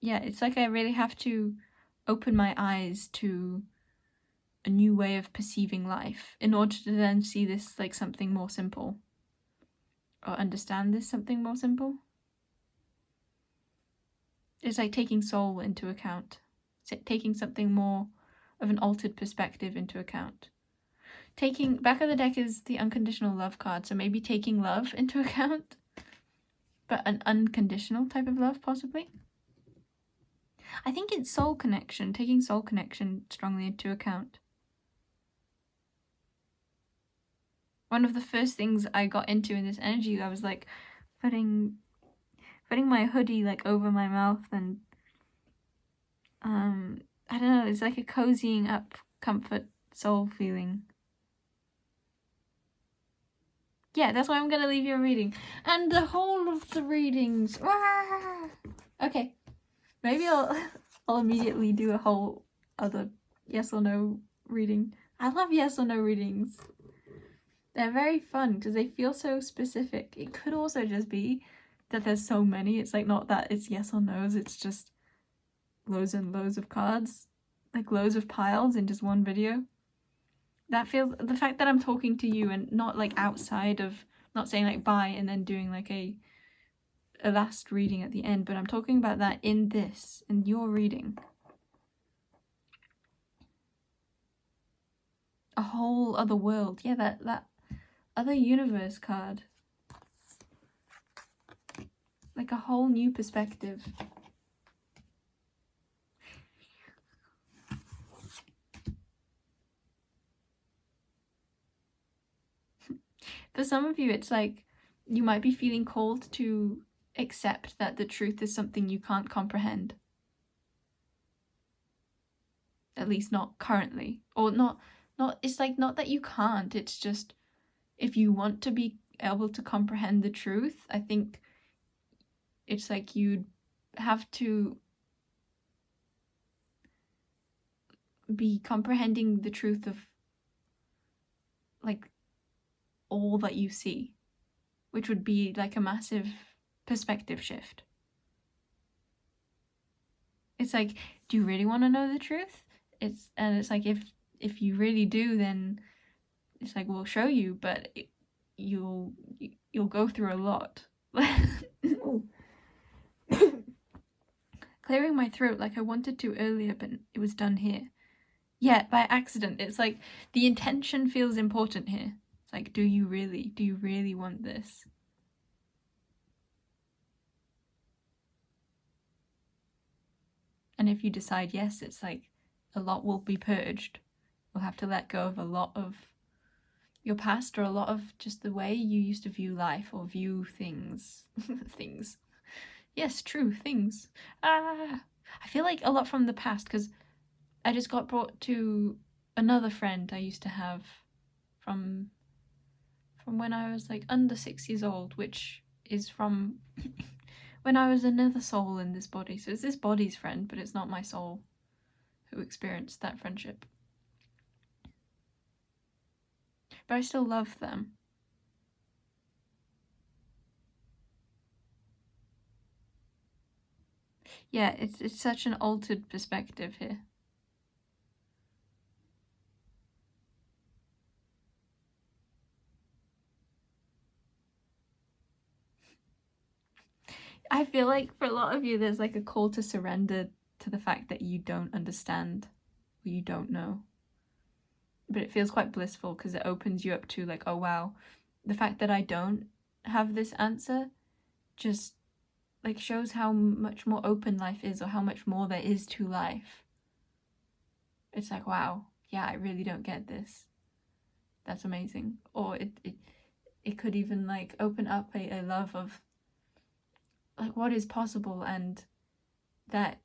Yeah, it's like I really have to open my eyes to a new way of perceiving life in order to then see this like something more simple, or understand this something more simple. It's like taking soul into account, taking something more of an altered perspective into account. Taking back of the deck is the unconditional love card, so maybe taking love into account, but an unconditional type of love possibly. I think it's soul connection, taking soul connection strongly into account. One of the first things I got into in this energy, I was like putting my hoodie like over my mouth, and I don't know, it's like a cozying up comfort soul feeling. Yeah, that's why I'm gonna leave your reading. And the whole of the readings. Okay. Maybe I'll immediately do a whole other yes or no reading. I love yes or no readings. They're very fun because they feel so specific. It could also just be that there's so many. It's like not that it's yes or no's, it's just loads and loads of cards. Like loads of piles in just one video. That feels, the fact that I'm talking to you and not like outside of, not saying like bye and then doing like a last reading at the end, but I'm talking about that in your reading. A whole other world. Yeah, that other universe card. Like a whole new perspective. For some of you, it's like you might be feeling called to accept that the truth is something you can't comprehend. At least not currently. Or not it's like not that you can't, it's just if you want to be able to comprehend the truth, I think it's like you'd have to be comprehending the truth of like all that you see, which would be like a massive perspective shift. It's like, do you really want to know the truth? It's like if you really do, then it's like we'll show you, but you'll go through a lot. Clearing my throat like I wanted to earlier, but it was done here. Yeah, by accident. It's like the intention feels important here. It's like, do you really want this? And if you decide yes, it's like a lot will be purged. You'll have to let go of a lot of your past, or a lot of just the way you used to view life or view things. Things. Yes, true, things. I feel like a lot from the past, because I just got brought to another friend I used to have from when I was like under 6 years old, which is from when I was another soul in this body. So it's this body's friend, but it's not my soul who experienced that friendship. But I still love them. Yeah, it's such an altered perspective here. I feel like for a lot of you, there's like a call to surrender to the fact that you don't understand or you don't know. But it feels quite blissful because it opens you up to like, oh wow, the fact that I don't have this answer just like shows how much more open life is, or how much more there is to life. It's like, wow, yeah, I really don't get this. That's amazing. Or it could even like open up a love of like what is possible, and that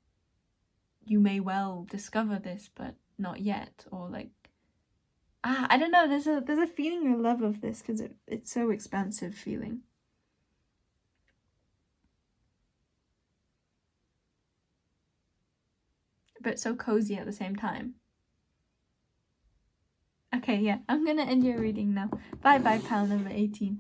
you may well discover this but not yet, or like I don't know, there's a feeling of love of this because it's so expansive feeling, but so cozy at the same time. Okay, yeah, I'm gonna end your reading now. Bye bye, pal number 18.